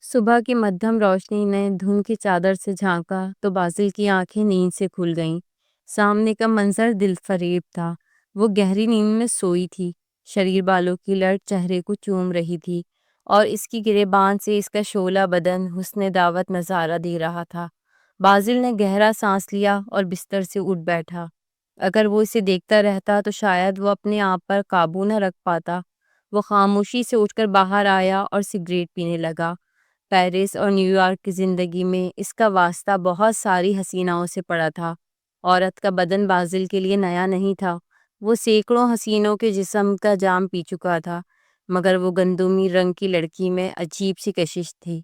صبح کی مدھم روشنی نے دھند کی چادر سے جھانکا تو بازل کی آنکھیں نیند سے کھل گئیں۔ سامنے کا منظر دل فریب تھا۔ وہ گہری نیند میں سوئی تھی، شریر بالوں کی لٹ چہرے کو چوم رہی تھی اور اس کی گریبان سے اس کا شعلہ بدن حسن دعوت نظارہ دے رہا تھا۔ بازل نے گہرا سانس لیا اور بستر سے اٹھ بیٹھا۔ اگر وہ اسے دیکھتا رہتا تو شاید وہ اپنے آپ پر قابو نہ رکھ پاتا۔ وہ خاموشی سے اٹھ کر باہر آیا اور سگریٹ پینے لگا۔ پیرس اور نیو یارک کی زندگی میں اس کا واسطہ بہت ساری حسیناؤں سے پڑا تھا۔ عورت کا بدن بازل کے لیے نیا نہیں تھا۔ وہ سینکڑوں حسینوں کے جسم کا جام پی چکا تھا، مگر وہ گندمی رنگ کی لڑکی میں عجیب سی کشش تھی۔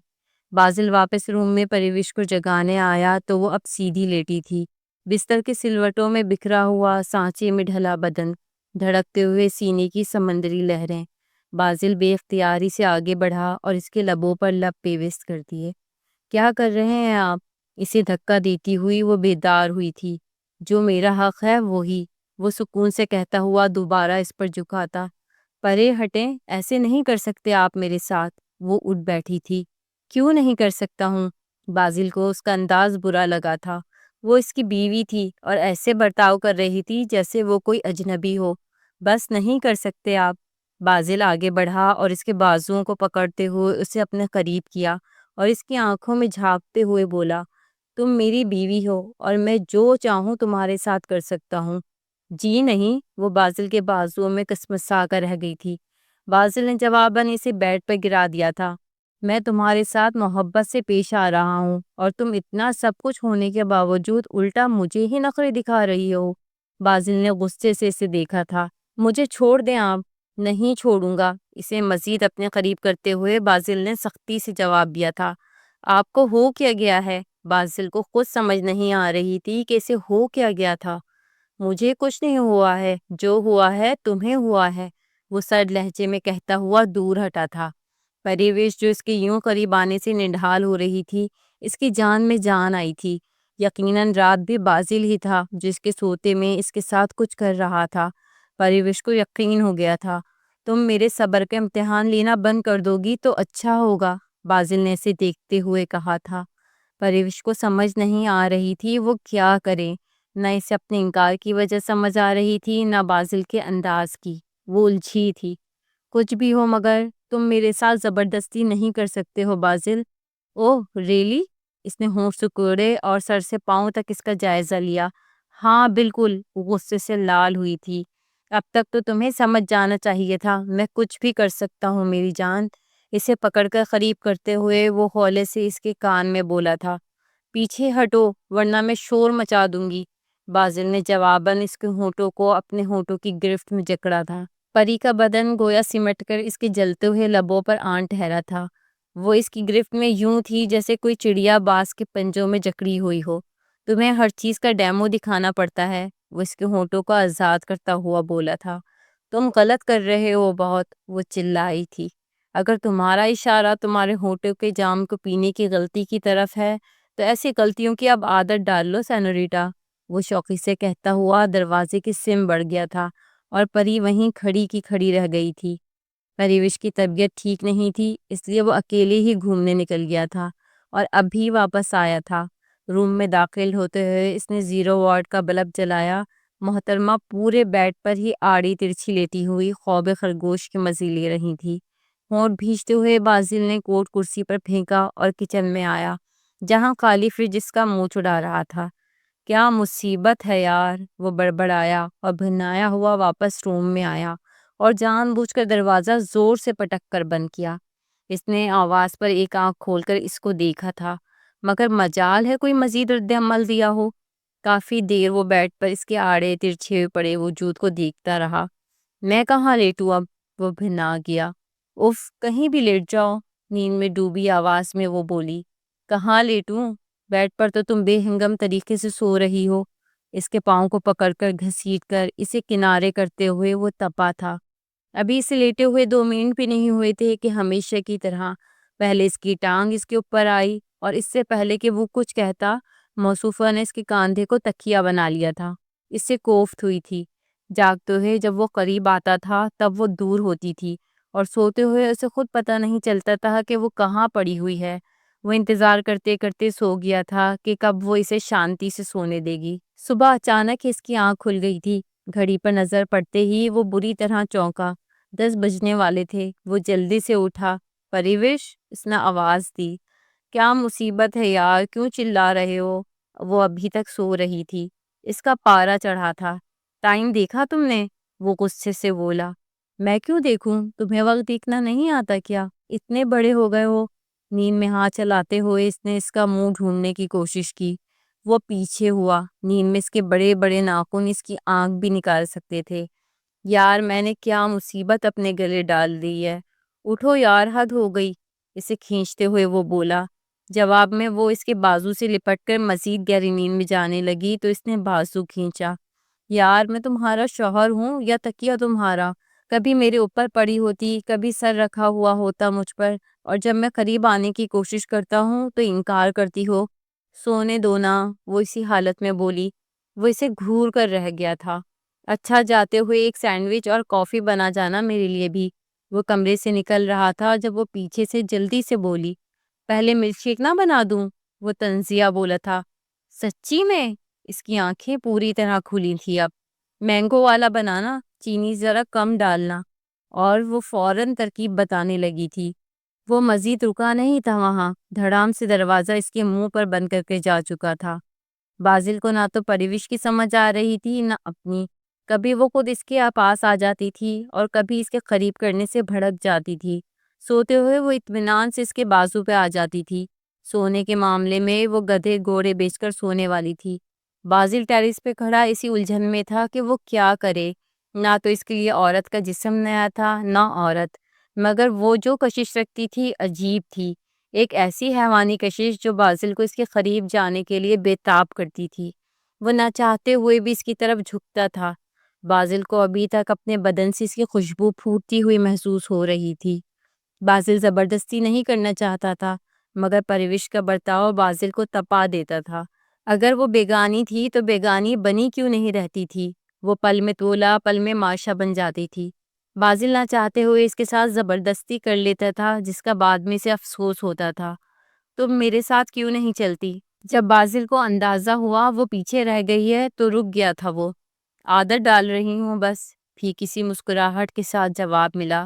بازل واپس روم میں پریوش کو جگانے آیا تو وہ اب سیدھی لیٹی تھی، بستر کے سلوٹوں میں بکھرا ہوا سانچے میں ڈھلا بدن، دھڑکتے ہوئے سینے کی سمندری لہریں۔ بازل بے اختیاری سے آگے بڑھا اور اس کے لبوں پر لب پیوست کر دیے۔ کیا کر رہے ہیں آپ؟ اسے دھکا دیتی ہوئی وہ بیدار ہوئی تھی۔ جو میرا حق ہے وہی، وہ سکون سے کہتا ہوا دوبارہ اس پر جھکاتا۔ پرے ہٹیں، ایسے نہیں کر سکتے آپ میرے ساتھ۔ وہ اٹھ بیٹھی تھی۔ کیوں نہیں کر سکتا ہوں؟ بازل کو اس کا انداز برا لگا تھا۔ وہ اس کی بیوی تھی اور ایسے برتاؤ کر رہی تھی جیسے وہ کوئی اجنبی ہو۔ بس نہیں کر سکتے آپ۔ بازل آگے بڑھا اور اس کے بازوؤں کو پکڑتے ہوئے اسے اپنے قریب کیا اور اس کی آنکھوں میں جھانکتے ہوئے بولا، تم میری بیوی ہو اور میں جو چاہوں تمہارے ساتھ کر سکتا ہوں۔ جی نہیں، وہ بازل کے بازوؤں میں کسمسا کر رہ گئی تھی۔ بازل نے جواباً اسے بیڈ پر گرا دیا تھا۔ میں تمہارے ساتھ محبت سے پیش آ رہا ہوں اور تم اتنا سب کچھ ہونے کے باوجود الٹا مجھے ہی نخرے دکھا رہی ہو۔ بازل نے غصے سے اسے دیکھا تھا۔ مجھے چھوڑ دیں آپ۔ نہیں چھوڑوں گا۔ اسے مزید اپنے قریب کرتے ہوئے بازل نے سختی سے جواب دیا تھا۔ آپ کو ہو کیا گیا ہے؟ بازل کو خود سمجھ نہیں آ رہی تھی کہ اسے ہو کیا گیا تھا۔ مجھے کچھ نہیں ہوا ہے، جو ہوا ہے تمہیں ہوا ہے، وہ سرد لہجے میں کہتا ہوا دور ہٹا تھا۔ پریوش جو اس کے یوں قریب آنے سے نڈھال ہو رہی تھی، اس کی جان میں جان آئی تھی۔ یقیناً رات بھی بازل ہی تھا جس کے سوتے میں اس کے ساتھ کچھ کر رہا تھا۔ پریوش کو یقین ہو گیا تھا۔ تم میرے صبر کا امتحان لینا بند کر دو گی تو اچھا ہوگا، بازل نے اسے دیکھتے ہوئے کہا تھا۔ پریوش کو سمجھ نہیں آ رہی تھی وہ کیا کرے۔ نہ اسے اپنے انکار کی وجہ سمجھ آ رہی تھی، نہ بازل کے انداز کی۔ وہ الجھی تھی۔ کچھ بھی ہو مگر تم میرے ساتھ زبردستی نہیں کر سکتے ہو بازل۔ اوہ ریلی؟ اس نے ہونٹ سکوڑے اور سر سے پاؤں تک اس کا جائزہ لیا۔ ہاں بالکل، وہ غصے سے لال ہوئی تھی۔ اب تک تو تمہیں سمجھ جانا چاہیے تھا، میں کچھ بھی کر سکتا ہوں میری جان۔ اسے پکڑ کر قریب کرتے ہوئے وہ ہولے سے اس کے کان میں بولا تھا، پیچھے ہٹو ورنہ میں شور مچا دوں گی۔ بازل نے جواباً اس کے ہونٹوں کو اپنے ہونٹوں کی گرفت میں جکڑا تھا۔ پری کا بدن گویا سمٹ کر اس کے جلتے ہوئے لبوں پر آن ٹھہرا تھا۔ وہ اس کی گرفت میں یوں تھی جیسے کوئی چڑیا باز کے پنجوں میں جکڑی ہوئی ہو۔ تمہیں ہر چیز کا ڈیمو دکھانا پڑتا ہے، وہ اس کے ہونٹوں کو آزاد کرتا ہوا بولا تھا۔ تم غلط کر رہے ہو بہت، وہ چلائی تھی۔ اگر تمہارا اشارہ تمہارے ہونٹوں کے جام کو پینے کی غلطی کی طرف ہے تو ایسی غلطیوں کی اب عادت ڈال لو سینوریٹا، وہ شوقی سے کہتا ہوا دروازے کی سم بڑھ گیا تھا اور پری وہیں کھڑی کی کھڑی رہ گئی تھی۔ پریوش کی طبیعت ٹھیک نہیں تھی، اس لیے وہ اکیلے ہی گھومنے نکل گیا تھا اور اب بھی واپس آیا تھا۔ روم میں داخل ہوتے ہوئے اس نے 0 واٹ کا بلب جلایا۔ محترمہ پورے بیڈ پر ہی آڑی ترچھی لیتی ہوئی خواب خرگوش کے مزے لے رہی تھی۔ ہونٹ بھینچتے ہوئے بازل نے کوٹ کرسی پر پھینکا اور کچن میں آیا جہاں خالی فریج اس کا منہ چڑھا رہا تھا۔ کیا مصیبت ہے یار، وہ بڑبڑایا اور بھنایا ہوا واپس روم میں آیا اور جان بوجھ کر دروازہ زور سے پٹک کر بند کیا۔ اس نے آواز پر ایک آنکھ کھول کر اس کو دیکھا تھا، مگر مجال ہے کوئی مزید رد عمل دیا ہو۔ کافی دیر وہ بیڈ پر اس کے آڑے ترچھے پڑے وجود کو دیکھتا رہا۔ میں کہاں لیٹوں اب؟ وہ بھنا گیا۔ اف، کہیں بھی لیٹ جاؤ، نیند میں ڈوبی آواز میں وہ بولی۔ کہاں لیٹوں؟ بیڈ پر تو تم بے ہنگم طریقے سے سو رہی ہو۔ اس کے پاؤں کو پکڑ کر گھسیٹ کر اسے کنارے کرتے ہوئے وہ تپا تھا۔ ابھی اسے لیٹے ہوئے 2 منٹ بھی نہیں ہوئے تھے کہ ہمیشہ کی طرح پہلے اس کی ٹانگ اس کے اوپر آئی اور اس سے پہلے کہ وہ کچھ کہتا موصوفہ نے اس کے کاندھے کو تکیہ بنا لیا تھا۔ اس سے کوفت ہوئی تھی۔ جاگتے ہوئے جب وہ قریب آتا تھا تب وہ دور ہوتی تھی اور سوتے ہوئے اسے خود پتہ نہیں چلتا تھا کہ وہ کہاں پڑی ہوئی ہے۔ وہ انتظار کرتے کرتے سو گیا تھا کہ کب وہ اسے شانتی سے سونے دے گی۔ صبح اچانک اس کی آنکھ کھل گئی تھی۔ گھڑی پر نظر پڑتے ہی وہ بری طرح چونکا۔ 10 بجنے والے تھے۔ وہ جلدی سے اٹھا۔ پریوش، اس نے آواز دی۔ کیا مصیبت ہے یار، کیوں چلا رہے ہو؟ وہ ابھی تک سو رہی تھی۔ اس کا پارا چڑھا تھا۔ ٹائم دیکھا تم نے؟ وہ غصے سے بولا۔ میں کیوں دیکھوں؟ تمہیں وقت دیکھنا نہیں آتا کیا؟ اتنے بڑے ہو گئے ہو۔ نیند میں ہاتھ چلاتے ہوئے اس نے اس کا منہ ڈھونڈنے کی کوشش کی۔ وہ پیچھے ہوا۔ نیند میں اس کے بڑے بڑے ناخن اس کی آنکھ بھی نکال سکتے تھے۔ یار میں نے کیا مصیبت اپنے گلے ڈال دی ہے۔ اٹھو یار، حد ہو گئی۔ اسے کھینچتے ہوئے وہ بولا۔ جواب میں وہ اس کے بازو سے لپٹ کر مزید گہری نیند میں جانے لگی تو اس نے بازو کھینچا۔ یار میں تمہارا شوہر ہوں یا تکیہ تمہارا؟ کبھی میرے اوپر پڑی ہوتی، کبھی سر رکھا ہوا ہوتا مجھ پر، اور جب میں قریب آنے کی کوشش کرتا ہوں تو انکار کرتی ہو۔ سونے دو نا، وہ اسی حالت میں بولی۔ وہ اسے گھور کر رہ گیا تھا۔ اچھا، جاتے ہوئے ایک سینڈوچ اور کافی بنا جانا میرے لیے بھی۔ وہ کمرے سے نکل رہا تھا جب وہ پیچھے سے جلدی سے بولی۔ پہلے ملک شیک نہ بنا دوں؟ وہ طنزیہ بولا تھا۔ سچی میں؟ اس کی آنکھیں پوری طرح کھلی تھی اب۔ مینگو والا بنانا، چینی ذرا کم ڈالنا۔ اور وہ فوراً ترکیب بتانے لگی تھی۔ وہ مزید رکا نہیں تھا وہاں، دھڑام سے دروازہ اس کے منہ پر بند کر کے جا چکا تھا۔ بازل کو نہ تو پریوش کی سمجھ آ رہی تھی نہ اپنی۔ کبھی وہ خود اس کے پاس آ جاتی تھی اور کبھی اس کے قریب کرنے سے بھڑک جاتی تھی۔ سوتے ہوئے وہ اطمینان سے اس کے بازو پہ آ جاتی تھی۔ سونے کے معاملے میں وہ گدھے گھوڑے بیچ کر سونے والی تھی۔ بازل ٹیرس پہ کھڑا اسی الجھن میں تھا کہ وہ کیا کرے۔ نہ تو اس کے لیے عورت کا جسم نیا تھا نہ عورت، مگر وہ جو کشش رکھتی تھی عجیب تھی، ایک ایسی حیوانی کشش جو بازل کو اس کے قریب جانے کے لیے بے تاب کرتی تھی۔ وہ نہ چاہتے ہوئے بھی اس کی طرف جھکتا تھا۔ بازل کو ابھی تک اپنے بدن سے اس کی خوشبو پھوٹتی ہوئی محسوس ہو رہی تھی۔ بازل زبردستی نہیں کرنا چاہتا تھا، مگر پریوش کا برتاؤ بازل کو تپا دیتا تھا۔ اگر وہ بیگانی تھی تو بیگانی بنی کیوں نہیں رہتی تھی؟ وہ پل میں تولا پل میں ماشا بن جاتی تھی۔ بازل نہ چاہتے ہوئے اس کے ساتھ زبردستی کر لیتا تھا، جس کا بعد میں سے افسوس ہوتا تھا۔ تم میرے ساتھ کیوں نہیں چلتی؟ جب بازل کو اندازہ ہوا وہ پیچھے رہ گئی ہے تو رک گیا تھا وہ۔ عادت ڈال رہی ہوں بس، بھی کسی مسکراہٹ کے ساتھ جواب ملا۔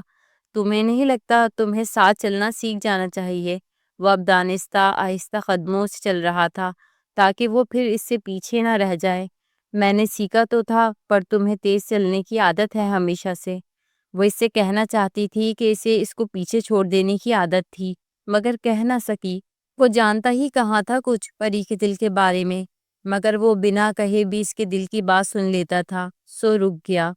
تمہیں نہیں لگتا تمہیں ساتھ چلنا سیکھ جانا چاہیے؟ وہ اب دانستہ آہستہ قدموں سے چل رہا تھا تاکہ وہ پھر اس سے پیچھے نہ رہ جائے۔ میں نے سیکھا تو تھا، پر تمہیں تیز چلنے کی عادت ہے ہمیشہ سے۔ وہ اس سے کہنا چاہتی تھی کہ اسے اس کو پیچھے چھوڑ دینے کی عادت تھی، مگر کہہ نہ سکی۔ وہ جانتا ہی کہاں تھا کچھ پری کے دل کے بارے میں، مگر وہ بنا کہے بھی اس کے دل کی بات سن لیتا تھا، سو رک گیا۔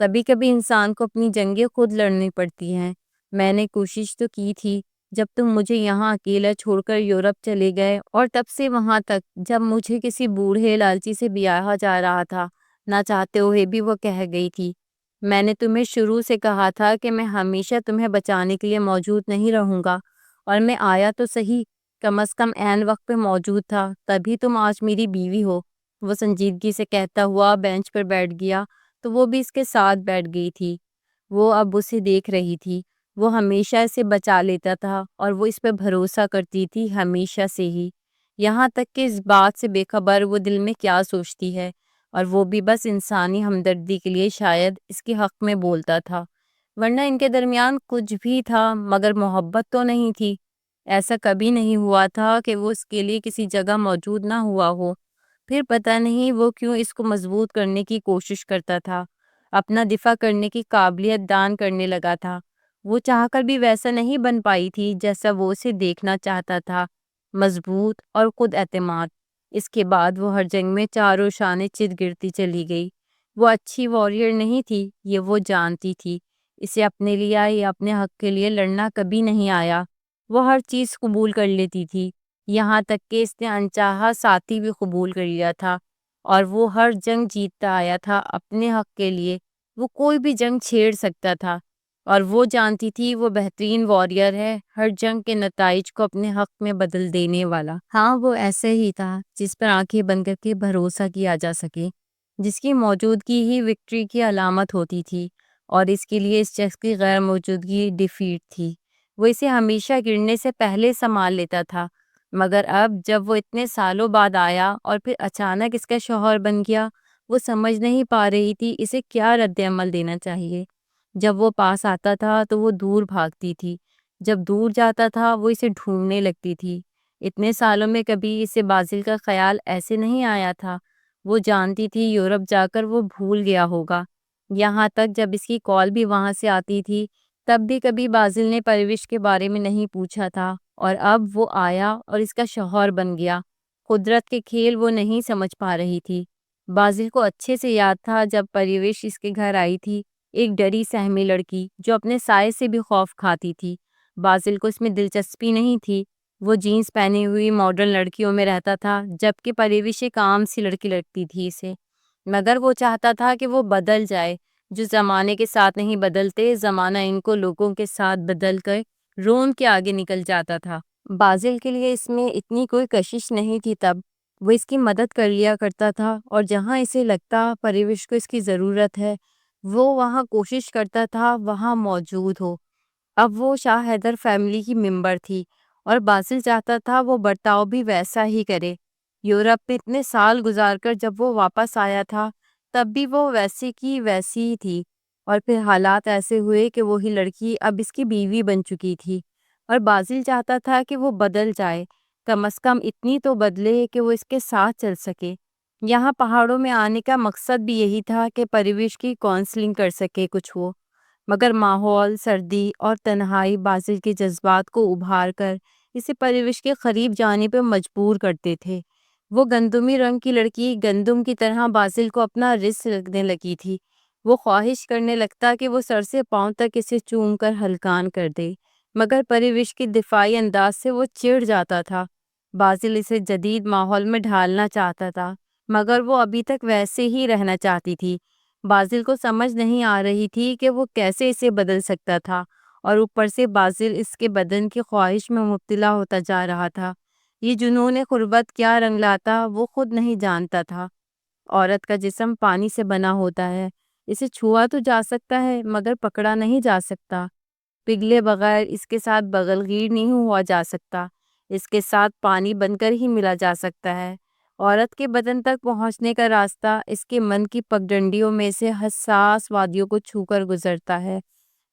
کبھی کبھی انسان کو اپنی جنگیں خود لڑنی پڑتی ہیں۔ میں نے کوشش تو کی تھی جب تم مجھے یہاں اکیلا چھوڑ کر یورپ چلے گئے، اور تب سے وہاں تک جب مجھے کسی بوڑھے لالچی سے بیاہا جا رہا تھا، نہ چاہتے ہوئے بھی وہ کہہ گئی تھی۔ میں نے تمہیں شروع سے کہا تھا کہ میں ہمیشہ تمہیں بچانے کے لیے موجود نہیں رہوں گا، اور میں آیا تو صحیح، کم از کم عین وقت پہ موجود تھا، تبھی تم آج میری بیوی ہو۔ وہ سنجیدگی سے کہتا ہوا بینچ پر بیٹھ گیا تو وہ بھی اس کے ساتھ بیٹھ گئی تھی۔ وہ اب اسے دیکھ رہی تھی۔ وہ ہمیشہ اسے بچا لیتا تھا اور وہ اس پہ بھروسہ کرتی تھی ہمیشہ سے ہی، یہاں تک کہ اس بات سے بے خبر وہ دل میں کیا سوچتی ہے، اور وہ بھی بس انسانی ہمدردی کے لیے شاید اس کے حق میں بولتا تھا، ورنہ ان کے درمیان کچھ بھی تھا مگر محبت تو نہیں تھی۔ ایسا کبھی نہیں ہوا تھا کہ وہ اس کے لیے کسی جگہ موجود نہ ہوا ہو۔ پھر پتہ نہیں وہ کیوں اس کو مضبوط کرنے کی کوشش کرتا تھا، اپنا دفاع کرنے کی قابلیت دان کرنے لگا تھا۔ وہ چاہ کر بھی ویسا نہیں بن پائی تھی جیسا وہ اسے دیکھنا چاہتا تھا، مضبوط اور خود اعتماد۔ اس کے بعد وہ ہر جنگ میں چاروں شانے چت گرتی چلی گئی۔ وہ اچھی واریر نہیں تھی، یہ وہ جانتی تھی۔ اسے اپنے لیے یا اپنے حق کے لیے لڑنا کبھی نہیں آیا۔ وہ ہر چیز قبول کر لیتی تھی، یہاں تک کہ اس نے انچاہا ساتھی بھی قبول کر لیا تھا، اور وہ ہر جنگ جیتتا آیا تھا اپنے حق کے لیے۔ وہ کوئی بھی جنگ چھیڑ سکتا تھا، اور وہ جانتی تھی وہ بہترین واریر ہے، ہر جنگ کے نتائج کو اپنے حق میں بدل دینے والا۔ ہاں وہ ایسے ہی تھا جس پر آنکھیں بند کر کے بھروسہ کیا جا سکے، جس کی موجودگی ہی وکٹری کی علامت ہوتی تھی۔ اور اس کے لیے اس شخص کی غیر موجودگی ڈیفیٹ تھی۔ وہ اسے ہمیشہ گرنے سے پہلے سنبھال لیتا تھا، مگر اب جب وہ اتنے سالوں بعد آیا اور پھر اچانک اس کا شوہر بن گیا، وہ سمجھ نہیں پا رہی تھی اسے کیا رد عمل دینا چاہیے۔ جب وہ پاس آتا تھا تو وہ دور بھاگتی تھی، جب دور جاتا تھا وہ اسے ڈھونڈنے لگتی تھی۔ اتنے سالوں میں کبھی اسے بازل کا خیال ایسے نہیں آیا تھا۔ وہ جانتی تھی یورپ جا کر وہ بھول گیا ہوگا، یہاں تک جب اس کی کال بھی وہاں سے آتی تھی تب بھی کبھی بازل نے پروش کے بارے میں نہیں پوچھا تھا، اور اب وہ آیا اور اس کا شوہر بن گیا۔ قدرت کے کھیل وہ نہیں سمجھ پا رہی تھی۔ بازل کو اچھے سے یاد تھا جب پروش اس کے گھر آئی تھی، ایک ڈری سہمی لڑکی جو اپنے سائے سے بھی خوف کھاتی تھی۔ بازل کو اس میں دلچسپی نہیں تھی، وہ جینس پہنی ہوئی ماڈرن لڑکیوں میں رہتا تھا، جبکہ پروش ایک عام سی لڑکی لگتی تھی اسے، مگر وہ چاہتا تھا کہ وہ بدل جائے۔ جو زمانے کے ساتھ نہیں بدلتے، زمانہ ان کو لوگوں کے ساتھ بدل کر روم کے آگے نکل جاتا تھا۔ بازل کے لیے اس میں اتنی کوئی کشش نہیں تھی تب، وہ اس کی مدد کر لیا کرتا تھا، اور جہاں اسے لگتا پروش کو اس کی ضرورت ہے وہ وہاں کوشش کرتا تھا وہاں موجود ہو۔ اب وہ شاہ حیدر فیملی کی ممبر تھی، اور بازل چاہتا تھا وہ برتاؤ بھی ویسا ہی کرے۔ یورپ میں اتنے سال گزار کر جب وہ واپس آیا تھا تب بھی وہ ویسی کی ویسی ہی تھی، اور پھر حالات ایسے ہوئے کہ وہی لڑکی اب اس کی بیوی بن چکی تھی، اور بازل چاہتا تھا کہ وہ بدل جائے، کم از کم اتنی تو بدلے کہ وہ اس کے ساتھ چل سکے۔ یہاں پہاڑوں میں آنے کا مقصد بھی یہی تھا کہ پروش کی کونسلنگ کر سکے کچھ وہ، مگر ماحول، سردی اور تنہائی بازل کے جذبات کو ابھار کر اسے پروش کے قریب جانے پہ مجبور کرتے تھے۔ وہ گندمی رنگ کی لڑکی گندم کی طرح بازل کو اپنا رزق لگنے لگی تھی۔ وہ خواہش کرنے لگتا کہ وہ سر سے پاؤں تک اسے چوم کر ہلکان کر دے، مگر پروش کے دفاعی انداز سے وہ چڑ جاتا تھا۔ بازل اسے جدید ماحول میں ڈھالنا چاہتا تھا، مگر وہ ابھی تک ویسے ہی رہنا چاہتی تھی۔ بازل کو سمجھ نہیں آ رہی تھی کہ وہ کیسے اسے بدل سکتا تھا، اور اوپر سے بازل اس کے بدن کی خواہش میں مبتلا ہوتا جا رہا تھا۔ یہ جنون غربت کیا رنگ لاتا وہ خود نہیں جانتا تھا۔ عورت کا جسم پانی سے بنا ہوتا ہے، اسے چھوا تو جا سکتا ہے مگر پکڑا نہیں جا سکتا۔ پگھلے بغیر اس کے ساتھ بغلگیر نہیں ہوا جا سکتا، اس کے ساتھ پانی بن کر ہی ملا جا سکتا ہے۔ عورت کے بدن تک پہنچنے کا راستہ اس کے من کی پگڈنڈیوں میں سے حساس وادیوں کو چھو کر گزرتا ہے۔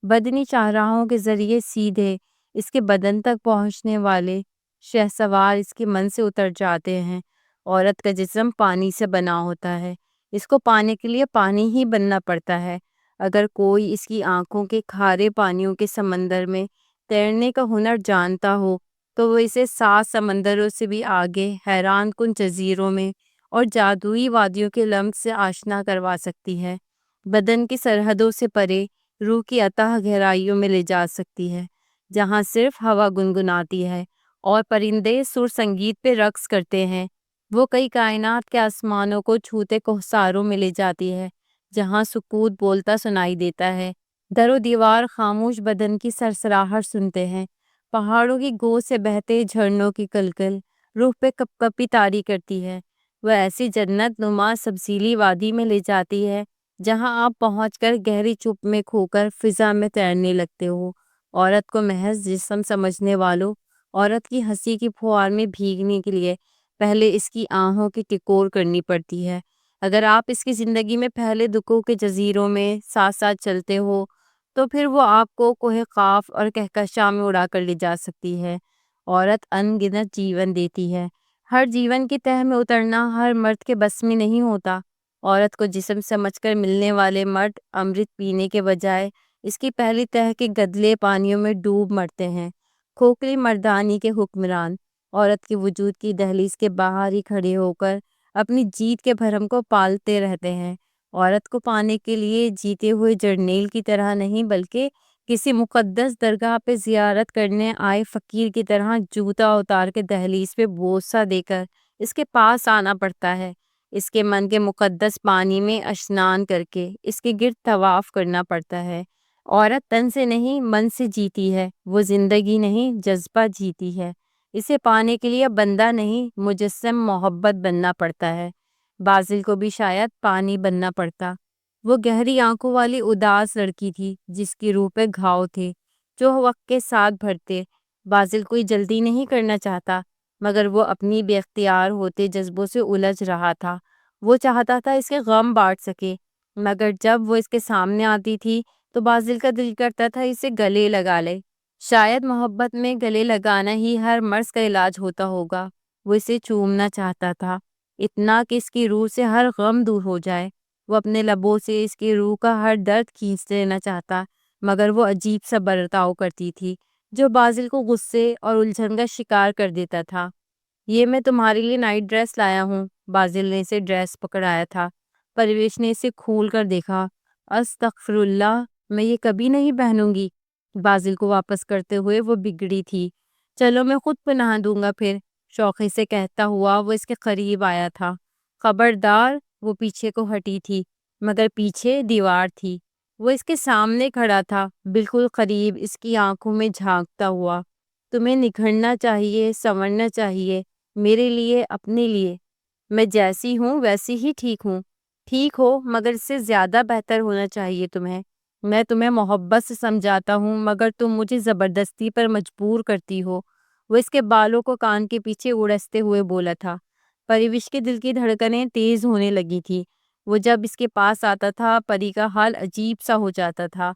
بدنی چاہراہوں کے ذریعے سیدھے اس کے بدن تک پہنچنے والے شہسوار اس کے من سے اتر جاتے ہیں۔ عورت کا جسم پانی سے بنا ہوتا ہے، اس کو پانے کے لیے پانی ہی بننا پڑتا ہے۔ اگر کوئی اس کی آنکھوں کے کھارے پانیوں کے سمندر میں تیرنے کا ہنر جانتا ہو تو وہ اسے 7 سمندروں سے بھی آگے حیران کن جزیروں میں اور جادوئی وادیوں کے لمس سے آشنا کروا سکتی ہے۔ بدن کی سرحدوں سے پرے روح کی اتھاہ گہرائیوں میں لے جا سکتی ہے، جہاں صرف ہوا گنگناتی ہے اور پرندے سر سنگیت پہ رقص کرتے ہیں۔ وہ کئی کائنات کے آسمانوں کو چھوتے کوہساروں میں لے جاتی ہے، جہاں سکوت بولتا سنائی دیتا ہے۔ در و دیوار خاموش بدن کی سرسراہٹ سنتے ہیں، پہاڑوں کی گود سے بہتے جھرنوں کی کلکل روح پہ کپ کپی طاری کرتی ہے۔ وہ ایسی جنت نما سبزیلی وادی میں لے جاتی ہے جہاں آپ پہنچ کر گہری چپ میں کھو کر فضا میں تیرنے لگتے ہو۔ عورت کو محض جسم سمجھنے والوں، عورت کی ہنسی کی پھوار میں بھیگنے کے لیے پہلے اس کی آہوں کی ٹکور کرنی پڑتی ہے۔ اگر آپ اس کی زندگی میں پہلے دکھوں کے جزیروں میں ساتھ ساتھ چلتے ہو تو پھر وہ آپ کو کوہ قاف اور کہکشاں میں اڑا کر لے جا سکتی ہے۔ عورت ان گنت جیون دیتی ہے، ہر جیون کی تہ میں اترنا ہر مرد کے بس میں نہیں ہوتا۔ عورت کو جسم سمجھ کر ملنے والے مرد امرت پینے کے بجائے اس کی پہلی تہ کے گدلے پانیوں میں ڈوب مرتے ہیں۔ کھوکھلی مردانی کے حکمران عورت کے وجود کی دہلیز کے باہر ہی کھڑے ہو کر اپنی جیت کے بھرم کو پالتے رہتے ہیں۔ عورت کو پانے کے لیے جیتے ہوئے جرنیل کی طرح نہیں بلکہ کسی مقدس درگاہ پہ زیارت کرنے آئے فقیر کی طرح جوتا اتار کے دہلیز پہ بوسہ دے کر اس کے پاس آنا پڑتا ہے۔ اس کے من کے مقدس پانی میں اشنان کر کے اس کے گرد طواف کرنا پڑتا ہے۔ عورت تن سے نہیں من سے جیتی ہے، وہ زندگی نہیں جذبہ جیتی ہے۔ اسے پانے کے لیے بندہ نہیں مجسم محبت بننا پڑتا ہے۔ بازل کو بھی شاید پانی بننا پڑتا۔ وہ گہری آنکھوں والی اداس لڑکی تھی جس کی روح پہ گھاؤ تھے جو وقت کے ساتھ بھرتے۔ بازل کوئی جلدی نہیں کرنا چاہتا مگر وہ اپنی بے اختیار ہوتے جذبوں سے الجھ رہا تھا۔ وہ چاہتا تھا اس کے غم بانٹ سکے مگر جب وہ اس کے سامنے آتی تھی تو بازل کا دل کرتا تھا اسے گلے لگا لے۔ شاید محبت میں گلے لگانا ہی ہر مرض کا علاج ہوتا ہوگا۔ وہ اسے چومنا چاہتا تھا اتنا کہ اس کی روح سے ہر غم دور ہو جائے۔ وہ اپنے لبوں سے اس کی روح کا ہر درد کھینچ لینا چاہتا مگر وہ عجیب سا برتاؤ کرتی تھی جو بازل کو غصے اور الجھن کا شکار کر دیتا تھا۔ یہ میں تمہارے لیے نائٹ ڈریس لایا ہوں۔ بازل نے اسے ڈریس پکڑایا تھا۔ پرویش نے اسے کھول کر دیکھا۔ استغفر اللہ، میں یہ کبھی نہیں پہنوں گی۔ بازل کو واپس کرتے ہوئے وہ بگڑی تھی۔ چلو میں خود پہنا دوں گا پھر، شوقی سے کہتا ہوا وہ اس کے قریب آیا تھا۔ خبردار، وہ پیچھے کو ہٹی تھی مگر پیچھے دیوار تھی۔ وہ اس کے سامنے کھڑا تھا بالکل قریب، اس کی آنکھوں میں جھانکتا ہوا۔ تمہیں نکھرنا چاہیے، سنورنا چاہیے، میرے لیے، اپنے لیے۔ میں جیسی ہوں ویسی ہی ٹھیک ہوں۔ ٹھیک ہو مگر اس سے زیادہ بہتر ہونا چاہیے تمہیں۔ میں تمہیں محبت سے سمجھاتا ہوں مگر تم مجھے زبردستی پر مجبور کرتی ہو۔ وہ اس کے بالوں کو کان کے پیچھے اڑستے ہوئے بولا تھا۔ پریوش کے دل کی دھڑکنیں تیز ہونے لگی تھی۔ وہ جب اس کے پاس آتا تھا پری کا حال عجیب سا ہو جاتا تھا۔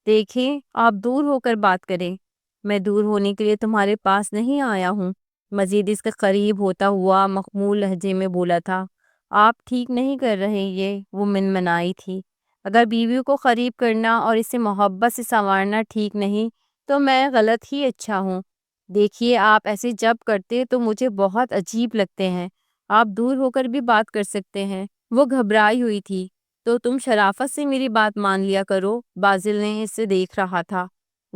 دیکھیں، آپ دور ہو کر بات کریں۔ میں دور ہونے کے لیے تمہارے پاس نہیں آیا ہوں۔ مزید اس کے قریب ہوتا ہوا مخمول لہجے میں بولا تھا۔ آپ ٹھیک نہیں کر رہے، یہ وہ منمنائی تھی۔ اگر بیوی کو قریب کرنا اور اسے محبت سے سنوارنا ٹھیک نہیں تو میں غلط ہی اچھا ہوں۔ دیکھیے، آپ ایسے جب کرتے تو مجھے بہت عجیب لگتے ہیں۔ آپ دور ہو کر بھی بات کر سکتے ہیں۔ وہ گھبرائی ہوئی تھی۔ تو تم شرافت سے میری بات مان لیا کرو۔ بازل نے اسے دیکھ رہا تھا۔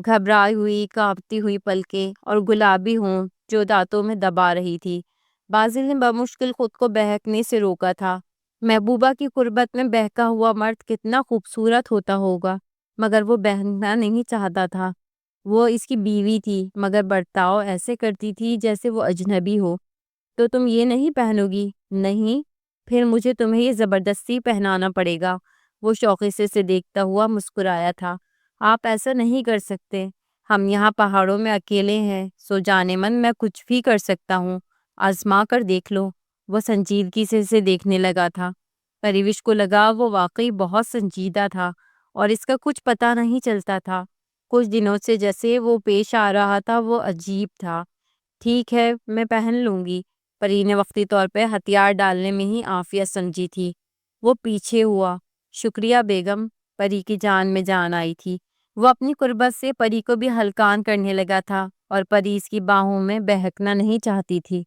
گھبرائی ہوئی، کانپتی ہوئی پلکیں اور گلابی ہونٹ جو دانتوں میں دبا رہی تھی۔ بازل نے بمشکل خود کو بہکنے سے روکا تھا۔ محبوبہ کی قربت میں بہکا ہوا مرد کتنا خوبصورت ہوتا ہوگا مگر وہ بہکنا نہیں چاہتا تھا۔ وہ اس کی بیوی تھی مگر برتاؤ ایسے کرتی تھی جیسے وہ اجنبی ہو۔ تو تم یہ نہیں پہنو گی؟ نہیں، پھر مجھے تمہیں یہ زبردستی پہنانا پڑے گا۔ وہ شوقی سے دیکھتا ہوا مسکرایا تھا۔ آپ ایسا نہیں کر سکتے۔ ہم یہاں پہاڑوں میں اکیلے ہیں، سو جانے من میں کچھ بھی کر سکتا ہوں۔ آزما کر دیکھ لو۔ وہ سنجیدگی سے اسے دیکھنے لگا تھا۔ پریوش کو لگا وہ واقعی بہت سنجیدہ تھا اور اس کا کچھ پتہ نہیں چلتا تھا۔ کچھ دنوں سے جیسے وہ پیش آ رہا تھا وہ عجیب تھا۔ ٹھیک ہے، میں پہن لوں گی۔ پری نے وقتی طور پہ ہتھیار ڈالنے میں ہی عافیت سمجھی تھی۔ وہ پیچھے ہوا۔ شکریہ بیگم۔ پری کی جان میں جان آئی تھی۔ وہ اپنی قربت سے پری کو بھی ہلکان کرنے لگا تھا اور پری اس کی باہوں میں بہکنا نہیں چاہتی تھی۔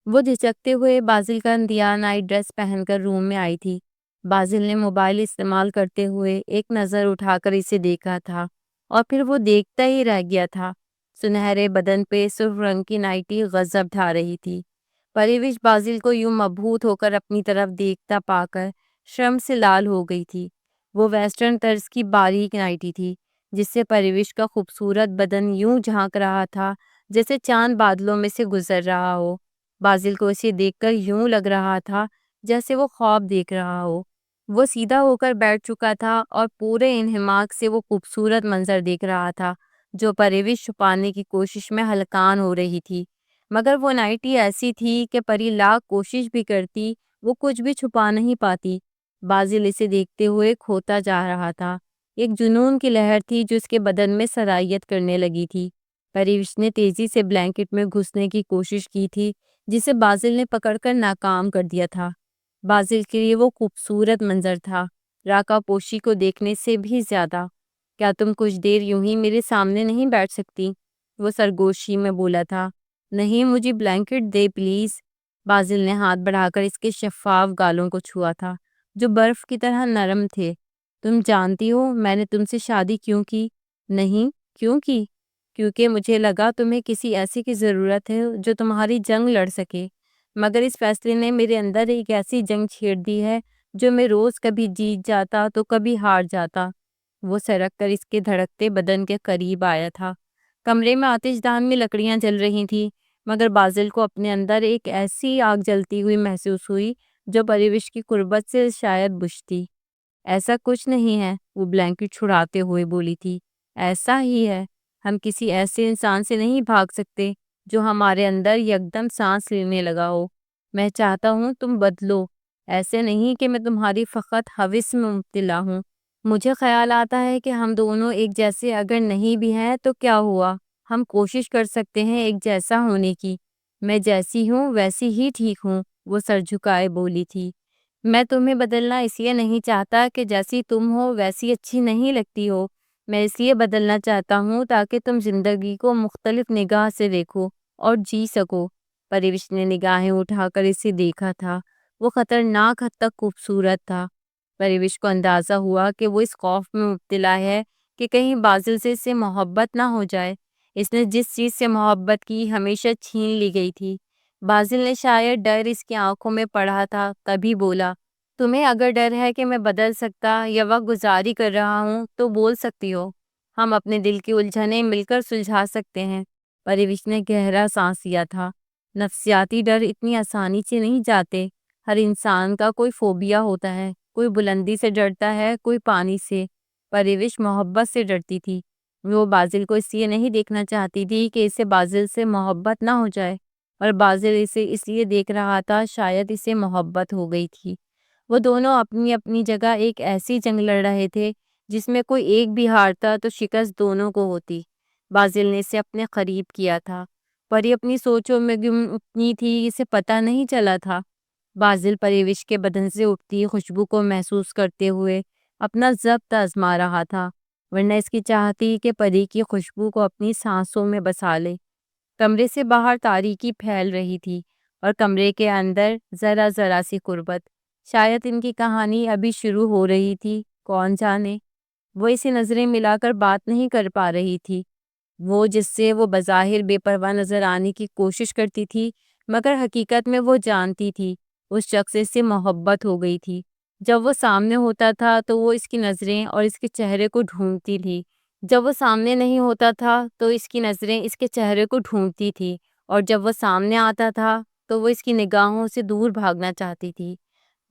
وہ جھجکتے ہوئے بازل کا دیا نائٹ ڈریس پہن کر روم میں آئی تھی۔ بازل نے موبائل استعمال کرتے ہوئے ایک نظر اٹھا کر اسے دیکھا تھا اور پھر وہ دیکھتا ہی رہ گیا تھا۔ سنہرے بدن پہ سرخ رنگ کی نائٹی غضب ڈھا رہی تھی۔ پریوش بازل کو یوں مبہوت ہو کر اپنی طرف دیکھتا پا کر شرم سے لال ہو گئی تھی۔ وہ ویسٹرن طرز کی باریک نائٹی تھی جس سے پریوش کا خوبصورت بدن یوں جھانک رہا تھا جیسے چاند بادلوں میں سے گزر رہا ہو۔ بازل کو اسے دیکھ کر یوں لگ رہا تھا جیسے وہ خواب دیکھ رہا ہو۔ وہ سیدھا ہو کر بیٹھ چکا تھا اور پورے انہماک سے وہ خوبصورت منظر دیکھ رہا تھا جو پریوش چھپانے کی کوشش میں ہلکان ہو رہی تھی۔ مگر وہ نائٹی ایسی تھی کہ پری لاکھ کوشش بھی کرتی وہ کچھ بھی چھپا نہیں پاتی۔ بازل اسے دیکھتے ہوئے کھوتا جا رہا تھا۔ ایک جنون کی لہر تھی جو اس کے بدن میں سرایت کرنے لگی تھی۔ پریوش نے تیزی سے بلینکٹ میں گھسنے کی کوشش کی تھی جسے بازل نے پکڑ کر ناکام کر دیا تھا۔ بازل کے لیے وہ خوبصورت منظر تھا، راکا پوشی کو دیکھنے سے بھی زیادہ۔ کیا تم کچھ دیر یوں ہی میرے سامنے نہیں بیٹھ سکتی؟ وہ سرگوشی میں بولا تھا۔ نہیں، مجھے بلینکٹ دے پلیز۔ بازل نے ہاتھ بڑھا کر اس کے شفاف گالوں کو چھوا تھا جو برف کی طرح نرم تھے۔ تم جانتی ہو میں نے تم سے شادی کیوں کی؟ نہیں، کیوں کی؟ کیونکہ مجھے لگا تمہیں کسی ایسے کی ضرورت ہے جو تمہاری جنگ لڑ سکے، مگر اس فیصلے نے میرے اندر ایک ایسی جنگ چھیڑ دی ہے جو میں روز کبھی جیت جاتا تو کبھی ہار جاتا۔ وہ سرک کر اس کے دھڑکتے بدن کے قریب آیا تھا۔ کمرے میں آتش دان میں لکڑیاں جل رہی تھیں مگر بازل کو اپنے اندر ایک ایسی آگ جلتی ہوئی محسوس ہوئی جو پریوش کی قربت سے شاید بجھتی۔ ایسا کچھ نہیں ہے، وہ بلینکٹ چھڑاتے ہوئے بولی تھی۔ ایسا ہی ہے، ہم کسی ایسے انسان سے نہیں بھاگ سکتے جو ہمارے اندر یکدم سانس لینے لگا ہو۔ میں چاہتا ہوں تم بدلو، ایسے نہیں کہ میں تمہاری فقط ہوس میں مبتلا ہوں۔ مجھے خیال آتا ہے کہ ہم دونوں ایک جیسے اگر نہیں بھی ہیں تو کیا ہوا، ہم کوشش کر سکتے ہیں ایک جیسا ہونے کی۔ میں جیسی ہوں ویسی ہی ٹھیک ہوں، وہ سر جھکائے بولی تھی۔ میں تمہیں بدلنا اس لیے نہیں چاہتا کہ جیسی تم ہو ویسی اچھی نہیں لگتی ہو، میں اس لیے بدلنا چاہتا ہوں تاکہ تم زندگی کو مختلف نگاہ سے دیکھو اور جی سکو۔ پریوش نے نگاہیں اٹھا کر اسے دیکھا تھا، وہ خطرناک حد تک خوبصورت تھا۔ پریوش کو اندازہ ہوا کہ وہ اس خوف میں مبتلا ہے کہ کہیں بازل سے اس سے محبت نہ ہو جائے۔ اس نے جس چیز سے محبت کی ہمیشہ چھین لی گئی تھی۔ بازل نے شاید ڈر اس کی آنکھوں میں پڑھا تھا، تبھی بولا، تمہیں اگر ڈر ہے کہ میں بدل سکتا یا وقت گزاری کر رہا ہوں تو بول سکتی ہو، ہم اپنے دل کی الجھنیں مل کر سلجھا سکتے ہیں۔ پریوش نے گہرا سانس لیا تھا۔ نفسیاتی ڈر اتنی آسانی سے نہیں جاتے، ہر انسان کا کوئی فوبیا ہوتا ہے، کوئی بلندی سے ڈرتا ہے، کوئی پانی سے۔ پریوش محبت سے ڈرتی تھی، وہ بازل کو اس لیے نہیں دیکھنا چاہتی تھی کہ اسے بازل سے محبت نہ ہو جائے، اور بازل اسے اس لیے دیکھ رہا تھا شاید اسے محبت ہو گئی تھی۔ وہ دونوں اپنی اپنی جگہ ایک ایسی جنگ لڑ رہے تھے جس میں کوئی ایک بھی ہارتا تو شکست دونوں کو ہوتی۔ بازل نے اسے اپنے قریب کیا تھا، پری اپنی سوچوں میں گم اتنی تھی اسے پتہ نہیں چلا تھا۔ بازل پریوش کے بدن سے اٹھتی خوشبو کو محسوس کرتے ہوئے اپنا ضبط آزما رہا تھا، ورنہ اس کی چاہتی کہ پری کی خوشبو کو اپنی سانسوں میں بسا لے۔ کمرے سے باہر تاریکی پھیل رہی تھی اور کمرے کے اندر ذرا ذرا سی قربت۔ شاید ان کی کہانی ابھی شروع ہو رہی تھی، کون جانے۔ وہ اسے نظریں ملا کر بات نہیں کر پا رہی تھی، وہ جس سے وہ بظاہر بے پرواہ نظر آنے کی کوشش کرتی تھی، مگر حقیقت میں وہ جانتی تھی اس شخص سے محبت ہو گئی تھی۔ جب وہ سامنے ہوتا تھا تو وہ اس کی نظریں اور اس کے چہرے کو ڈھونڈتی تھی، جب وہ سامنے نہیں ہوتا تھا تو اس کی نظریں اس کے چہرے کو ڈھونڈتی تھی، اور جب وہ سامنے آتا تھا تو وہ اس کی نگاہوں سے دور بھاگنا چاہتی تھی۔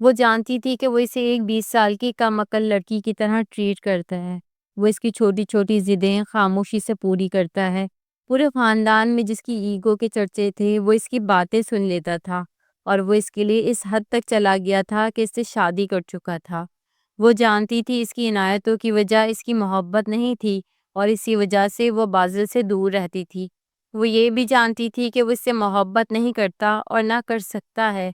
وہ جانتی تھی کہ وہ اسے ایک 20 سال کی کم عقل لڑکی کی طرح ٹریٹ کرتا ہے، وہ اس کی چھوٹی چھوٹی ضدیں خاموشی سے پوری کرتا ہے۔ پورے خاندان میں جس کی ایگو کے چرچے تھے وہ اس کی باتیں سن لیتا تھا، اور وہ اس کے لیے اس حد تک چلا گیا تھا کہ اس سے شادی کر چکا تھا۔ وہ جانتی تھی اس کی عنایتوں کی وجہ اس کی محبت نہیں تھی، اور اسی وجہ سے وہ بازل سے دور رہتی تھی۔ وہ یہ بھی جانتی تھی کہ وہ اس سے محبت نہیں کرتا اور نہ کر سکتا ہے۔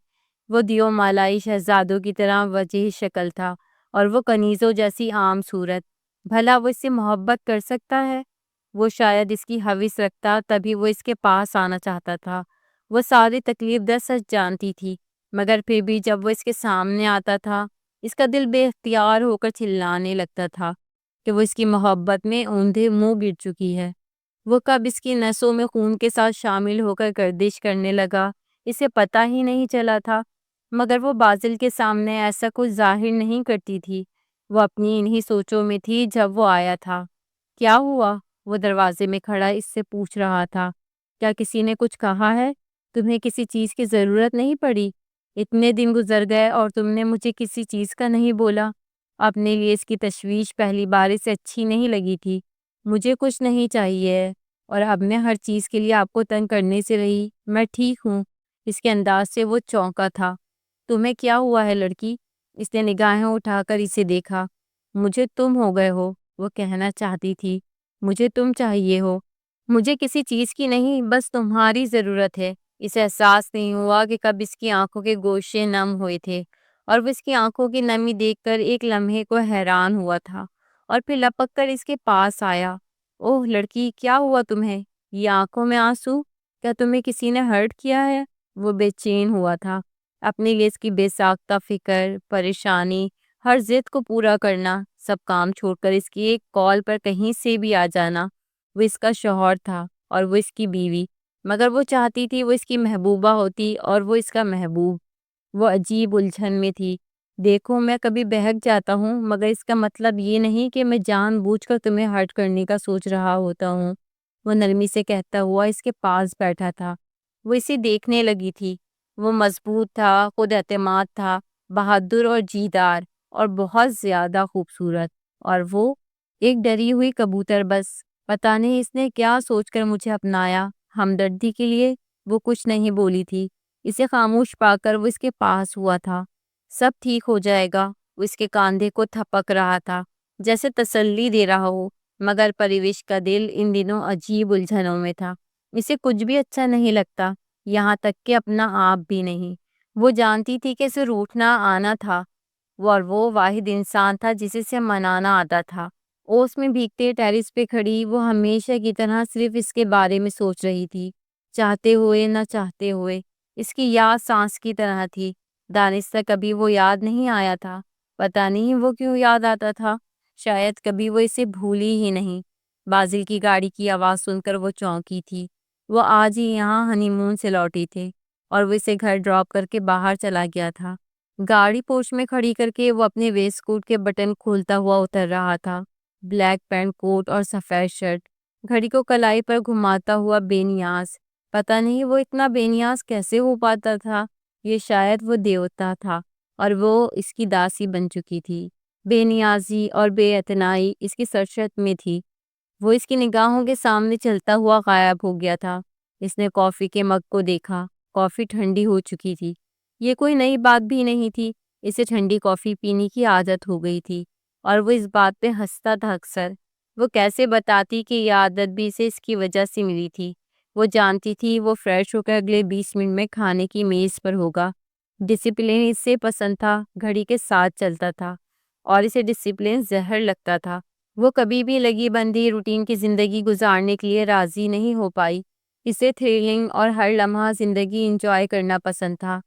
وہ دیو مالائی شہزادوں کی طرح وجیح شکل تھا، اور وہ کنیزوں جیسی عام صورت۔ بھلا وہ اس سے محبت کر سکتا ہے؟ وہ شاید اس کی ہوس رکھتا تبھی وہ اس کے پاس آنا چاہتا تھا۔ وہ ساری تکلیف دہ سچ جانتی تھی، مگر پھر بھی جب وہ اس کے سامنے آتا تھا اس کا دل بے اختیار ہو کر چلانے لگتا تھا کہ وہ اس کی محبت میں اوندھے منہ گر چکی ہے۔ وہ کب اس کی نسوں میں خون کے ساتھ شامل ہو کر گردش کرنے لگا اسے پتہ ہی نہیں چلا تھا، مگر وہ بازل کے سامنے ایسا کچھ ظاہر نہیں کرتی تھی۔ وہ اپنی انہی سوچوں میں تھی جب وہ آیا تھا۔ کیا ہوا؟ وہ دروازے میں کھڑا اس سے پوچھ رہا تھا۔ کیا کسی نے کچھ کہا ہے؟ تمہیں کسی چیز کی ضرورت نہیں پڑی؟ اتنے دن گزر گئے اور تم نے مجھے کسی چیز کا نہیں بولا۔ اپنے لیے اس کی تشویش پہلی بار اسے اچھی نہیں لگی تھی۔ مجھے کچھ نہیں چاہیے، اور اب میں ہر چیز کے لیے آپ کو تنگ کرنے سے رہی، میں ٹھیک ہوں۔ اس کے انداز سے وہ چونکا تھا۔ تمہیں کیا ہوا ہے لڑکی؟ اس نے نگاہیں اٹھا کر اسے دیکھا۔ مجھے تم ہو گئے ہو، وہ کہنا چاہتی تھی۔ مجھے تم چاہیے ہو؟ مجھے کسی چیز کی نہیں، بس تمہاری ضرورت ہے۔ اسے احساس نہیں ہوا کہ کب اس کی آنکھوں کے گوشے نم ہوئے تھے، اور وہ اس کی آنکھوں کی نمی دیکھ کر ایک لمحے کو حیران ہوا تھا، اور پھر لپک کر اس کے پاس آیا۔ اوہ لڑکی، کیا ہوا تمہیں؟ یہ آنکھوں میں آنسو؟ کیا تمہیں کسی نے ہرٹ کیا ہے؟ وہ بے چین ہوا تھا۔ اپنے لیے اس کی بے ساختہ فکر، پریشانی، ہر ضد کو پورا کرنا، سب کام چھوڑ کر اس کی ایک کال پر کہیں سے بھی آ جانا۔ وہ اس کا شوہر تھا اور وہ اس کی بیوی، مگر وہ چاہتی تھی وہ اس کی محبوبہ ہوتی اور وہ اس کا محبوب۔ وہ عجیب الجھن میں تھی۔ دیکھو میں کبھی بہک جاتا ہوں، مگر اس کا مطلب یہ نہیں کہ میں جان بوجھ کر تمہیں ہرٹ کرنے کا سوچ رہا ہوتا ہوں۔ وہ نرمی سے کہتا ہوا اس کے پاس بیٹھا تھا۔ وہ اسے دیکھنے لگی تھی۔ وہ مضبوط تھا، خود اعتماد تھا، بہادر اور جیدار، اور بہت زیادہ خوبصورت، اور وہ ایک ڈری ہوئی کبوتر بس۔ پتہ نہیں اس نے کیا سوچ کر مجھے اپنایا۔ ہمدردی کے لیے وہ کچھ نہیں بولی تھی۔ اسے خاموش پا کر وہ اس کے پاس ہوا تھا۔ سب ٹھیک ہو جائے گا، وہ اس کے کاندھے کو تھپک رہا تھا جیسے تسلی دے رہا ہو، مگر پریوش کا دل ان دنوں عجیب الجھنوں میں تھا۔ اسے کچھ بھی اچھا نہیں لگتا، یہاں تک کہ اپنا آپ بھی نہیں۔ وہ جانتی تھی کہ اسے روٹھنا آنا تھا، اور وہ واحد انسان تھا جسے سے منانا آتا تھا۔ اوس میں بھیگتے ٹیرس پہ کھڑی وہ ہمیشہ کی طرح صرف اس کے بارے میں سوچ رہی تھی، چاہتے ہوئے نہ چاہتے ہوئے۔ اس کی یاد سانس کی طرح تھی۔ دانش سے کبھی وہ یاد نہیں آیا تھا، پتہ نہیں وہ کیوں یاد آتا تھا، شاید کبھی وہ اسے بھولی ہی نہیں۔ بازل کی گاڑی کی آواز سن کر وہ چونکی تھی۔ وہ آج ہی یہاں ہنی مون سے لوٹی تھے اور وہ اسے گھر ڈراپ کر کے باہر چلا گیا تھا۔ گاڑی پورچ میں کھڑی کر کے وہ اپنے ویسٹ کوٹ کے بٹن کھولتا ہوا اتر رہا تھا۔ بلیک پینٹ کوٹ اور سفید شرٹ، گھڑی کو کلائی پر گھماتا ہوا بے نیاز۔ پتہ نہیں وہ اتنا بے نیاز کیسے ہو پاتا تھا۔ یہ شاید وہ دیوتا تھا اور وہ اس کی داسی بن چکی تھی۔ بے نیازی اور بے اعتنائی اس کی سرشت میں تھی۔ وہ اس کی نگاہوں کے سامنے چلتا ہوا غائب ہو گیا تھا۔ اس نے کافی کے مگ کو دیکھا، کافی ٹھنڈی ہو چکی تھی۔ یہ کوئی نئی بات بھی نہیں تھی، اسے ٹھنڈی کافی پینے کی عادت ہو گئی تھی اور وہ اس بات پہ ہنستا تھا اکثر۔ وہ کیسے بتاتی کہ یہ عادت بھی اسے اس کی وجہ سے ملی تھی۔ وہ جانتی تھی وہ فریش ہو کر اگلے 20 منٹ میں کھانے کی میز پر ہوگا۔ ڈسپلن اس سے پسند تھا، گھڑی کے ساتھ چلتا تھا اور اسے ڈسپلن زہر لگتا تھا۔ وہ کبھی بھی لگی بندی روٹین کی زندگی گزارنے کے لیے راضی نہیں ہو پائی۔ اسے تھرلنگ اور ہر لمحہ زندگی انجوائے کرنا پسند تھا۔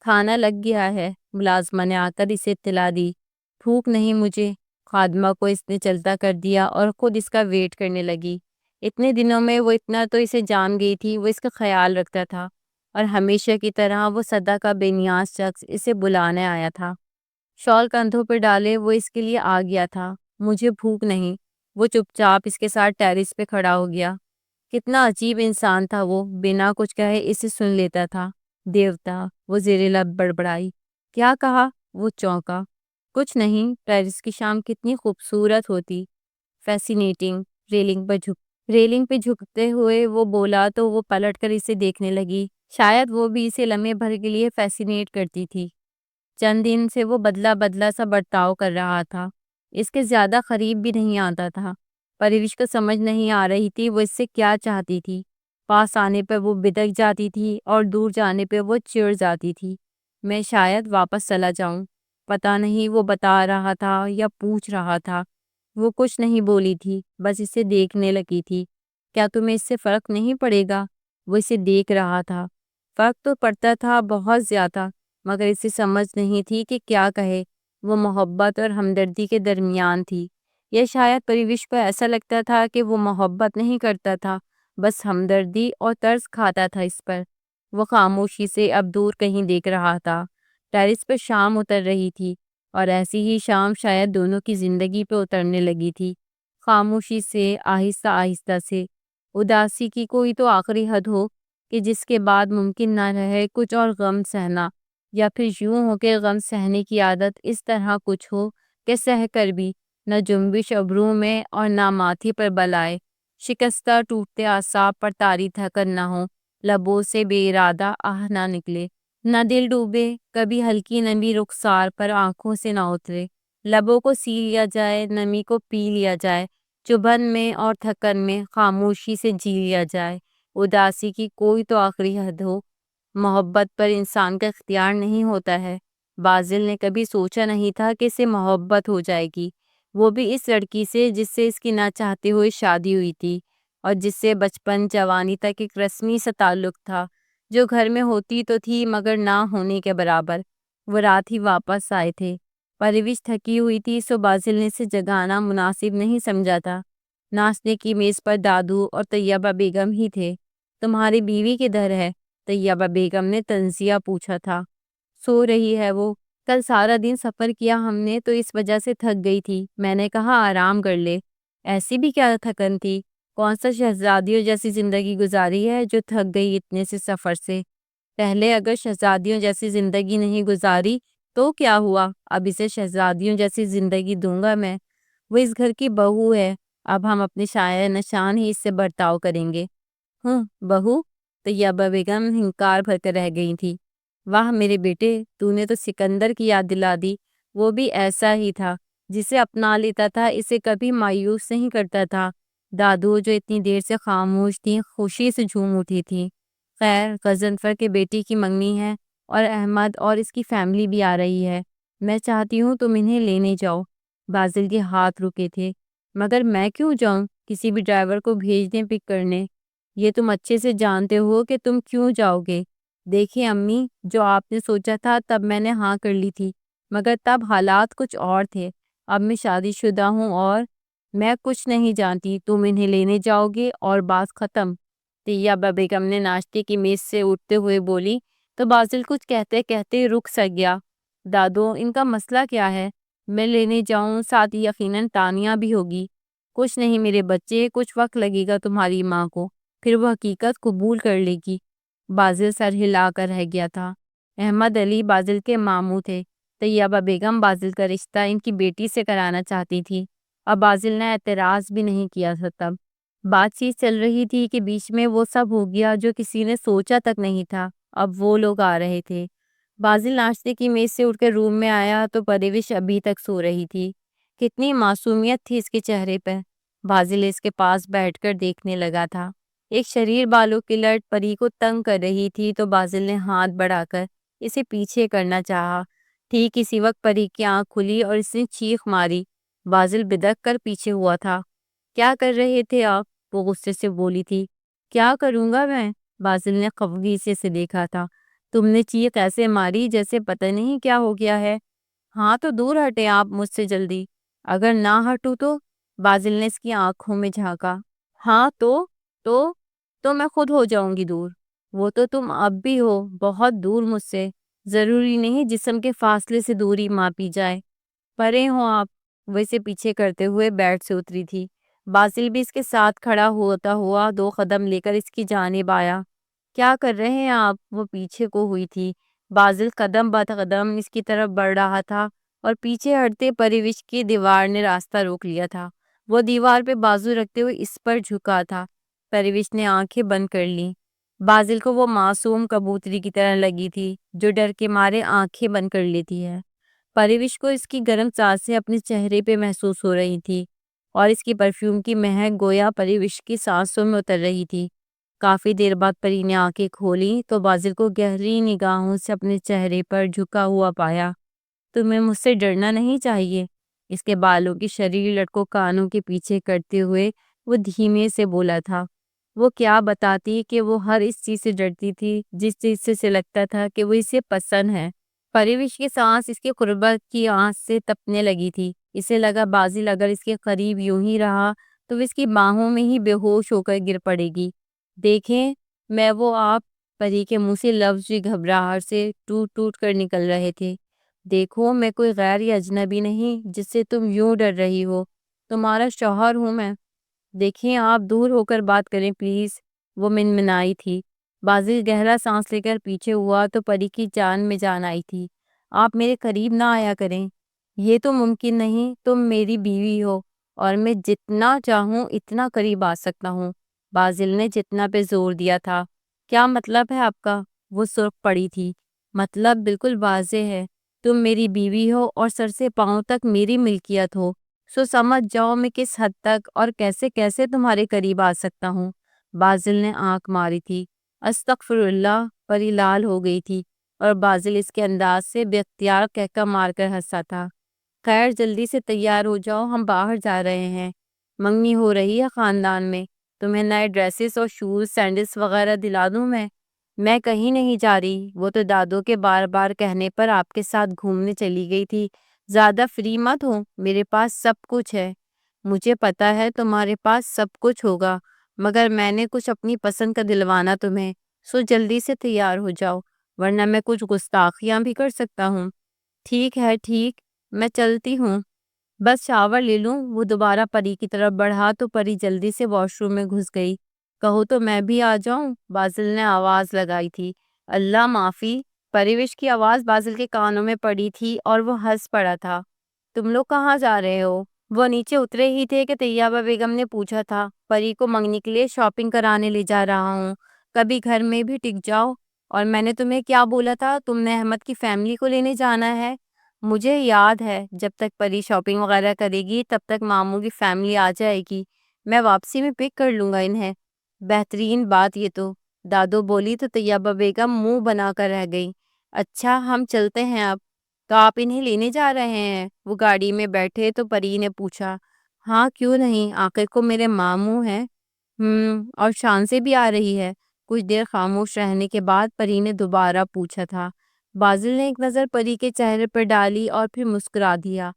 کھانا لگ گیا ہے، ملازمہ نے آ کر اسے اطلاع دی۔ بھوک نہیں مجھے، خادمہ کو اس نے چلتا کر دیا اور خود اس کا ویٹ کرنے لگی۔ اتنے دنوں میں وہ اتنا تو اسے جان گئی تھی، وہ اس کا خیال رکھتا تھا اور ہمیشہ کی طرح وہ صدا کا بے نیاز شخص اسے بلانے آیا تھا۔ شال کندھوں پہ ڈالے وہ اس کے لیے آ گیا تھا۔ مجھے بھوک نہیں۔ وہ چپ چاپ اس کے ساتھ ٹیرس پہ کھڑا ہو گیا۔ کتنا عجیب انسان تھا وہ، بنا کچھ کہے اسے سن لیتا تھا۔ دیوتا، وہ زیر لب بڑبڑائی۔ کیا کہا؟ وہ چونکا۔ کچھ نہیں، پیرس کی شام کتنی خوبصورت ہوتی۔ فیسینیٹنگ۔ ریلنگ پہ جھکتے ہوئے وہ بولا تو وہ پلٹ کر اسے دیکھنے لگی۔ شاید وہ بھی اسے لمحے بھر کے لیے فیسینیٹ کرتی تھی۔ چند دن سے وہ بدلا بدلا سا برتاؤ کر رہا تھا، اس کے زیادہ قریب بھی نہیں آتا تھا۔ پریوش کو سمجھ نہیں آ رہی تھی وہ اس سے کیا چاہتی تھی۔ پاس آنے پہ وہ بدک جاتی تھی اور دور جانے پہ وہ چڑ جاتی تھی۔ میں شاید واپس چلا جاؤں۔ پتہ نہیں وہ بتا رہا تھا یا پوچھ رہا تھا۔ وہ کچھ نہیں بولی تھی، بس اسے دیکھنے لگی تھی۔ کیا تمہیں اس سے فرق نہیں پڑے گا؟ وہ اسے دیکھ رہا تھا۔ فرق تو پڑتا تھا، بہت زیادہ، مگر اسے سمجھ نہیں تھی کہ کیا کہے۔ وہ محبت اور ہمدردی کے درمیان تھی، یا شاید پریوش کو ایسا لگتا تھا کہ وہ محبت نہیں کرتا تھا، بس ہمدردی اور ترس کھاتا تھا اس پر۔ وہ خاموشی سے اب دور کہیں دیکھ رہا تھا۔ ٹیرس پر شام اتر رہی تھی اور ایسی ہی شام شاید دونوں کی زندگی پہ اترنے لگی تھی، خاموشی سے، آہستہ آہستہ سے۔ اداسی کی کوئی تو آخری حد ہو کہ جس کے بعد ممکن نہ رہے کچھ اور غم سہنا، یا پھر یوں ہو کہ غم سہنے کی عادت اس طرح کچھ ہو کہ سہ کر بھی نہ جنبش ابرو میں اور نہ ماتھے پر بل آئے، شکستہ ٹوٹتے اعصاب پر طاری دھڑکن نہ ہو، لبوں سے بے ارادہ آہ نہ نکلے، نہ دل ڈوبے، کبھی ہلکی نمی رخسار پر آنکھوں سے نہ اترے، لبوں کو سی لیا جائے، نمی کو پی لیا جائے، چبھن میں اور تھکن میں خاموشی سے جی لیا جائے۔ اداسی کی کوئی تو آخری حد ہو۔ محبت پر انسان کا اختیار نہیں ہوتا ہے۔ بازل نے کبھی سوچا نہیں تھا کہ اسے محبت ہو جائے گی، وہ بھی اس لڑکی سے جس سے اس کی نہ چاہتے ہوئے شادی ہوئی تھی اور جس سے بچپن جوانی تک ایک رسمی سا تعلق تھا، جو گھر میں ہوتی تو تھی مگر نہ ہونے کے برابر۔ وہ رات ہی واپس آئے تھے۔ پروش تھکی ہوئی تھی، سو بازل نے اسے جگانا مناسب نہیں سمجھا تھا۔ ناشتے کی میز پر دادو اور طیبہ بیگم ہی تھے۔ تمہاری بیوی کدھر ہے؟ طیبہ بیگم نے طنزیہ پوچھا تھا۔ سو رہی ہے وہ، کل سارا دن سفر کیا ہم نے تو اس وجہ سے تھک گئی تھی، میں نے کہا آرام کر لے۔ ایسی بھی کیا تھکن تھی؟ کون سا شہزادیوں جیسی زندگی گزاری ہے جو تھک گئی اتنے سے سفر سے؟ پہلے اگر شہزادیوں جیسی زندگی نہیں گزاری تو کیا ہوا، اب اسے شہزادیوں جیسی زندگی دوں گا میں، وہ اس گھر کی بہو ہے، اب ہم اپنے شاعر نشان ہی اس سے برتاؤ کریں گے۔ ہوں، بہو؟ طیبہ بیگم ہنکار بھر کر رہ گئی تھی۔ واہ میرے بیٹے، تو نے تو سکندر کی یاد دلا دی، وہ بھی ایسا ہی تھا، جسے اپنا لیتا تھا، اسے کبھی مایوس نہیں کرتا تھا۔ دادو جو اتنی دیر سے خاموش تھی خوشی سے جھوم اٹھی تھی۔ خیر، غضنفر کے بیٹی کی منگنی ہے اور احمد اور اس کی فیملی بھی آ رہی ہے، میں چاہتی ہوں تم انہیں لینے جاؤ۔ بازل کے ہاتھ رکے تھے۔ مگر میں کیوں جاؤں؟ کسی بھی ڈرائیور کو بھیج دیں پک کرنے۔ یہ تم اچھے سے جانتے ہو کہ تم کیوں جاؤ گے۔ دیکھیں امی، جو آپ نے سوچا تھا تب میں نے ہاں کر لی تھی، مگر تب حالات کچھ اور تھے۔ اب میں شادی شدہ ہوں اور میں کچھ نہیں جانتی، تم انہیں لینے جاؤ گے اور بات ختم۔ طیبہ بیگم نے ناشتے کی میز سے اٹھتے ہوئے بولی تو بازل کچھ کہتے کہتے رک سک گیا۔ دادو، ان کا مسئلہ کیا ہے؟ میں لینے جاؤں، ساتھ ہی یقیناً تانیہ بھی ہوگی۔ کچھ نہیں میرے بچے، کچھ وقت لگے گا تمہاری ماں کو، پھر وہ حقیقت قبول کر لے گی۔ بازل سر ہلا کر رہ گیا تھا۔ احمد علی بازل کے ماموں تھے۔ طیبہ بیگم بازل کا رشتہ ان کی بیٹی سے کرانا چاہتی تھی۔ اب بازل نے اعتراض بھی نہیں کیا تھا۔ تب بات چیت چل رہی تھی کہ بیچ میں وہ سب ہو گیا جو کسی نے سوچا تک نہیں تھا۔ اب وہ لوگ آ رہے تھے۔ بازل ناشتے کی میز سے اٹھ کر روم میں آیا تو پروش ابھی تک سو رہی تھی۔ کتنی معصومیت تھی اس کے چہرے پہ۔ بازل اس کے پاس بیٹھ کر دیکھنے لگا تھا۔ ایک شریر بالوں کی لٹ پری کو تنگ کر رہی تھی تو بازل نے ہاتھ بڑھا کر اسے پیچھے کرنا چاہا۔ ٹھیک اسی وقت پری کی آنکھ کھلی اور اس نے چیخ ماری۔ بازل بدک کر پیچھے ہوا تھا۔ کیا کر رہے تھے آپ؟ وہ غصے سے بولی تھی۔ کیا کروں گا میں؟ بازل نے خفگی سے دیکھا تھا۔ تم نے چیخ ایسے ماری جیسے پتہ نہیں کیا ہو گیا ہے۔ ہاں تو دور ہٹے آپ مجھ سے جلدی۔ اگر نہ ہٹوں تو؟ بازل نے اس کی آنکھوں میں جھانکا۔ ہاں تو میں خود ہو جاؤں گی دور۔ وہ تو تم اب بھی ہو، بہت دور مجھ سے۔ ضروری نہیں جسم کے فاصلے سے دوری ماپی جائے۔ پرے ہو آپ۔ وہ اسے پیچھے کرتے ہوئے بیڈ سے اتری تھی۔ بازل بھی اس کے ساتھ کھڑا ہوتا ہوا 2 قدم لے کر اس کی جانب آیا۔ کیا کر رہے ہیں آپ؟ وہ پیچھے کو ہوئی تھی۔ بازل قدم بہ قدم اس کی طرف بڑھ رہا تھا اور پیچھے ہٹتے پروش کی دیوار نے راستہ روک لیا تھا۔ وہ دیوار پہ بازو رکھتے ہوئے اس پر جھکا تھا۔ پروش نے آنکھیں بند کر لیں۔ بازل کو وہ معصوم کبوتری کی طرح لگی تھی جو ڈر کے مارے آنکھیں بند کر لیتی ہے۔ پروش کو اس کی گرم سانسیں اپنے چہرے پہ محسوس ہو رہی تھی اور اس کی پرفیوم کی مہک گویا پروش کی سانسوں میں اتر رہی تھی۔ کافی دیر بعد پری نے آنکھیں کھولی تو بازل کو گہری نگاہوں سے اپنے چہرے پر جھکا ہوا پایا۔ تمہیں مجھ سے ڈرنا نہیں چاہیے۔ اس کے بالوں کی شریر لٹ کو کانوں کے پیچھے کرتے ہوئے وہ دھیمے سے بولا تھا۔ وہ کیا بتاتی کہ وہ ہر اس چیز سے ڈرتی تھی جس چیز سے لگتا تھا کہ وہ اسے پسند ہے۔ پروش کی سانس اس کے قربت کی آنچ سے تپنے لگی تھی۔ اسے لگا بازل اگر اس کے قریب یوں ہی رہا تو وہ اس کی باہوں میں ہی بے ہوش ہو کر گر پڑے گی۔ دیکھیں میں وہ آپ، پری کے منہ سے لفظ بھی گھبراہٹ سے ٹوٹ ٹوٹ کر نکل رہے تھے۔ دیکھو میں کوئی غیر یا اجنبی نہیں جس سے تم یوں ڈر رہی ہو، تمہارا شوہر ہوں میں۔ دیکھیں آپ دور ہو کر بات کریں پلیز، وہ منمنائی تھی۔ بازل گہرا سانس لے کر پیچھے ہوا تو پری کی جان میں جان آئی تھی۔ آپ میرے قریب نہ آیا کریں، یہ تو ممکن نہیں، تم میری بیوی ہو اور میں جتنا چاہوں اتنا قریب آ سکتا ہوں۔ بازل نے جتنا پہ زور دیا تھا۔ کیا مطلب ہے آپ کا؟ وہ سرخ پڑی تھی۔ مطلب بالکل واضح ہے، تم میری بیوی ہو اور سر سے پاؤں تک میری ملکیت ہو، سو سمجھ جاؤ میں کس حد تک اور کیسے کیسے تمہارے قریب آ سکتا ہوں۔ بازل نے آنکھ ماری تھی۔ استغفر اللہ، پری لال ہو گئی تھی اور بازل اس کے انداز سے بے اختیار کہکا مار کر ہنسا تھا۔ خیر جلدی سے تیار ہو جاؤ، ہم باہر جا رہے ہیں، منگنی ہو رہی ہے خاندان میں، تمہیں نئے ڈریسز اور شوز سینڈلز وغیرہ دلا دوں میں کہیں نہیں جا رہی، وہ تو دادو کے بار بار کہنے پر آپ کے ساتھ گھومنے چلی گئی تھی، زیادہ فری مت ہو، میرے پاس سب کچھ ہے۔ مجھے پتا ہے تمہارے پاس سب کچھ ہوگا، مگر میں نے کچھ اپنی پسند کا دلوانا تمہیں، سو جلدی سے تیار ہو جاؤ ورنہ میں کچھ گستاخیاں بھی کر سکتا ہوں۔ ٹھیک ہے ٹھیک، میں چلتی ہوں، بس شاور لے لوں۔ وہ دوبارہ پری کی طرف بڑھا تو پری جلدی سے واش روم میں گھس گئی۔ کہو تو میں بھی آ جاؤں؟ بازل نے آواز لگائی تھی۔ اللہ معافی، پریوش کی آواز بازل کے کانوں میں پڑی تھی اور وہ ہنس پڑا تھا۔ تم لوگ کہاں جا رہے ہو؟ وہ نیچے اترے ہی تھے کہ طیبہ بیگم نے پوچھا تھا۔ پری کو منگنی کے لیے شاپنگ کرانے لے جا رہا ہوں، کبھی گھر میں بھی ٹک جاؤ۔ اور میں نے تمہیں کیا بولا تھا، تم نے احمد کی فیملی کو لینے جانا ہے؟ مجھے یاد ہے، جب تک پری شاپنگ وغیرہ کرے گی تب تک ماموں کی فیملی آ جائے گی، میں واپسی میں پک کر لوں گا انہیں۔ بہترین بات یہ تو، دادو بولی تو طیبہ بیگم منہ بنا کر رہ گئی۔ اچھا ہم چلتے ہیں اب، تو آپ انہیں لینے جا رہے ہیں؟ وہ گاڑی میں بیٹھے تو پری نے پوچھا۔ ہاں کیوں نہیں، آخر کو میرے ماموں ہیں۔ اور شان سے بھی آ رہی ہے؟ کچھ دیر خاموش رہنے کے بعد پری نے دوبارہ پوچھا تھا۔ بازل نے ایک نظر پری کے چہرے پر ڈالی اور پھر مسکرا دیا۔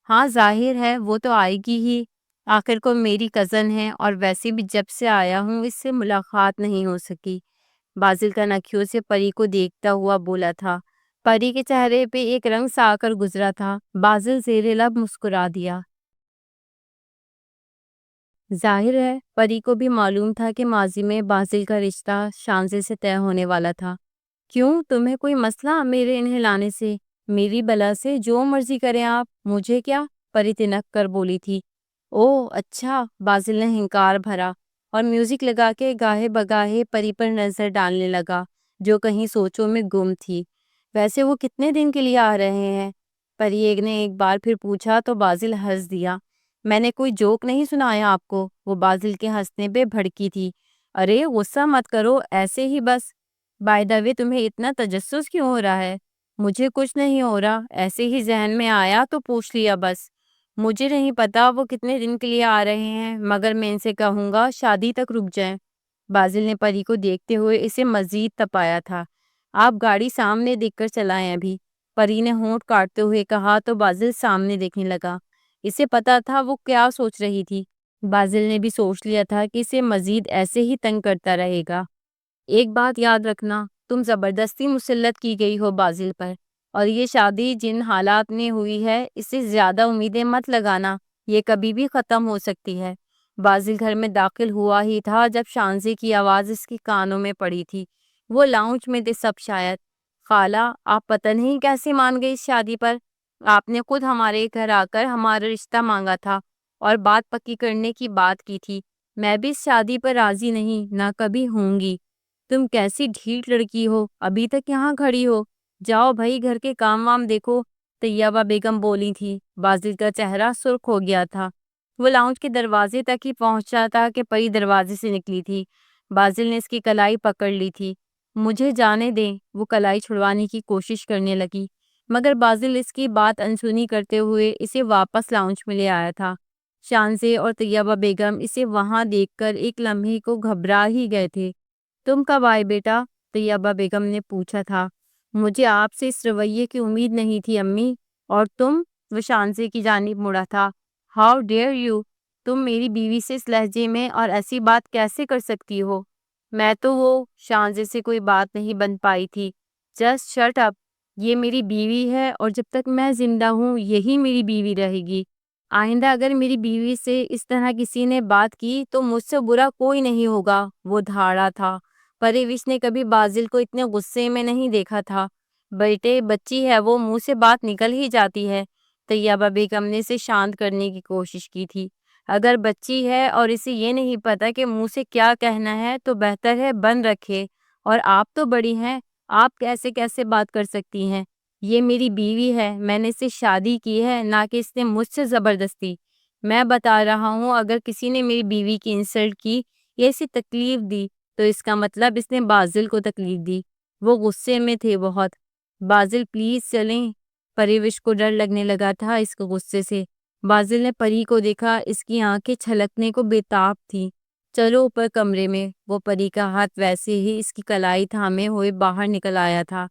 ہاں ظاہر ہے وہ تو آئے گی ہی، آخر کو میری کزن ہے، اور ویسے بھی جب سے آیا ہوں اس سے ملاقات نہیں ہو سکی۔ بازل کا نکھیوں سے پری کو دیکھتا ہوا بولا تھا۔ پری کے چہرے پہ ایک رنگ سا آ کر گزرا تھا۔ بازل زیر لب مسکرا دیا۔ ظاہر ہے پری کو بھی معلوم تھا کہ ماضی میں بازل کا رشتہ شانزے سے طے ہونے والا تھا۔ کیوں، تمہیں کوئی مسئلہ میرے انہیں لانے سے؟ میری بلا سے جو مرضی کریں آپ، مجھے کیا؟ پری تنک کر بولی تھی۔ او اچھا، بازل نے ہنکار بھرا اور میوزک لگا کے گاہے بگاہے پری پر نظر ڈالنے لگا جو کہیں سوچوں میں گم تھی۔ ویسے وہ کتنے دن کے لیے آ رہے ہیں؟ پری ایک نے ایک بار پھر پوچھا تو بازل ہنس دیا۔ میں نے کوئی جوک نہیں سنایا آپ کو؟ وہ بازل کے ہنسنے پہ بھڑکی تھی۔ ارے غصہ مت کرو، ایسے ہی بس۔ بائی دا وے تمہیں اتنا تجسس کیوں ہو رہا ہے؟ مجھے کچھ نہیں ہو رہا، ایسے ہی ذہن میں آیا تو پوچھ لیا بس۔ مجھے نہیں پتا وہ کتنے دن کے لیے آ رہے ہیں، مگر میں ان سے کہوں گا شادی تک رک جائیں۔ بازل نے پری کو دیکھتے ہوئے اسے مزید تپایا تھا۔ آپ گاڑی سامنے دیکھ کر چلائیں ابھی، پری نے ہونٹ کاٹتے ہوئے کہا تو بازل سامنے دیکھنے لگا۔ اسے پتا تھا وہ کیا سوچ رہی تھی۔ بازل نے بھی سوچ لیا تھا کہ اسے مزید ایسے ہی تنگ کرتا رہے گا۔ ایک بات یاد رکھنا، تم زبردستی مسلط کی گئی ہو بازل پر، اور یہ شادی جن حالات میں ہوئی ہے اس سے زیادہ امیدیں مت لگانا، یہ کبھی بھی ختم ہو سکتی ہے۔ بازل گھر میں داخل ہوا ہی تھا جب شانزے کی آواز اس کے کانوں میں پڑی تھی۔ وہ لاؤنج میں تھے سب شاید۔ خالہ آپ پتہ نہیں کیسے مان گئی اس شادی پر؟ آپ نے خود ہمارے گھر آ کر ہمارا رشتہ مانگا تھا اور بات پکی کرنے کی بات کی تھی۔ میں بھی اس شادی پر راضی نہیں، نہ کبھی ہوں گی۔ تم کیسی ڈھیٹ لڑکی ہو، ابھی تک یہاں کھڑی ہو؟ جاؤ بھائی گھر کے کام وام دیکھو، طیبہ بیگم بولی تھی۔ بازل کا چہرہ سرخ ہو گیا تھا۔ وہ لاؤنج کے دروازے تک ہی پہنچا تھا کہ پری دروازے سے نکلی تھی۔ بازل نے اس کی کلائی پکڑ لی تھی۔ مجھے جانے دیں، وہ کلائی چھڑوانے کی کوشش کرنے لگی، مگر بازل اس کی بات انسنی کرتے ہوئے اسے واپس لاؤنج میں لے آیا تھا۔ شانزے اور طیبہ بیگم اسے وہاں دیکھ کر ایک لمحے کو گھبرا ہی گئے تھے۔ تم کب آئے بیٹا؟ طیبہ بیگم نے پوچھا تھا۔ مجھے آپ سے اس رویے کی امید نہیں تھی امی۔ اور تم؟ وہ شانزے کی جانب مڑا تھا۔ ہاؤ ڈیئر یو، تم میری بیوی سے اس لہجے میں اور ایسی بات کیسے کر سکتی ہو؟ میں تو وہ شانزے سے کوئی بات نہیں بن پائی تھی۔ جسٹ شٹ اپ، یہ میری بیوی ہے اور جب تک میں زندہ ہوں یہی میری بیوی رہے گی۔ آئندہ اگر میری بیوی سے اس طرح کسی نے بات کی تو مجھ سے برا کوئی نہیں ہوگا، وہ دھاڑا تھا۔ پریوش نے کبھی بازل کو اتنے غصے میں نہیں دیکھا تھا۔ بیٹے بچی ہے وہ، منہ سے بات نکل ہی جاتی ہے۔ طیبہ بیگم نے اسے شانت کرنے کی کوشش کی تھی۔ اگر بچی ہے اور اسے یہ نہیں پتا کہ منہ سے کیا کہنا ہے تو بہتر ہے بند رکھے، اور آپ تو بڑی ہیں، آپ کیسے کیسے بات کر سکتی ہیں؟ یہ میری بیوی ہے، میں نے اسے شادی کی ہے، نہ کہ اس نے مجھ سے زبردستی۔ میں بتا رہا ہوں اگر کسی نے میری بیوی کی انسلٹ کی یا اسے تکلیف دی تو اس کا مطلب اس نے بازل کو تکلیف دی۔ وہ غصے میں تھے بہت۔ بازل پلیز چلیں۔ پریوش کو ڈر لگنے لگا تھا اس کے غصے سے۔ بازل نے پری کو دیکھا، اس کی آنکھیں چھلکنے کو بے تاب تھی۔ چلو اوپر کمرے میں۔ وہ پری کا ہاتھ ویسے ہی اس کی کلائی تھامے ہوئے باہر نکل آیا تھا۔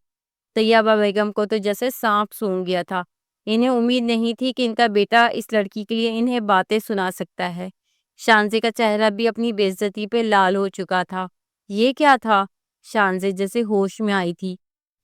طیبہ بیگم کو تو جیسے سانپ سونگھ گیا تھا۔ انہیں امید نہیں تھی کہ ان کا بیٹا اس لڑکی کے لیے انہیں باتیں سنا سکتا ہے۔ شانزے کا چہرہ بھی اپنی بے عزتی پہ لال ہو چکا تھا۔ یہ کیا تھا؟ شانزے جیسے ہوش میں آئی تھی۔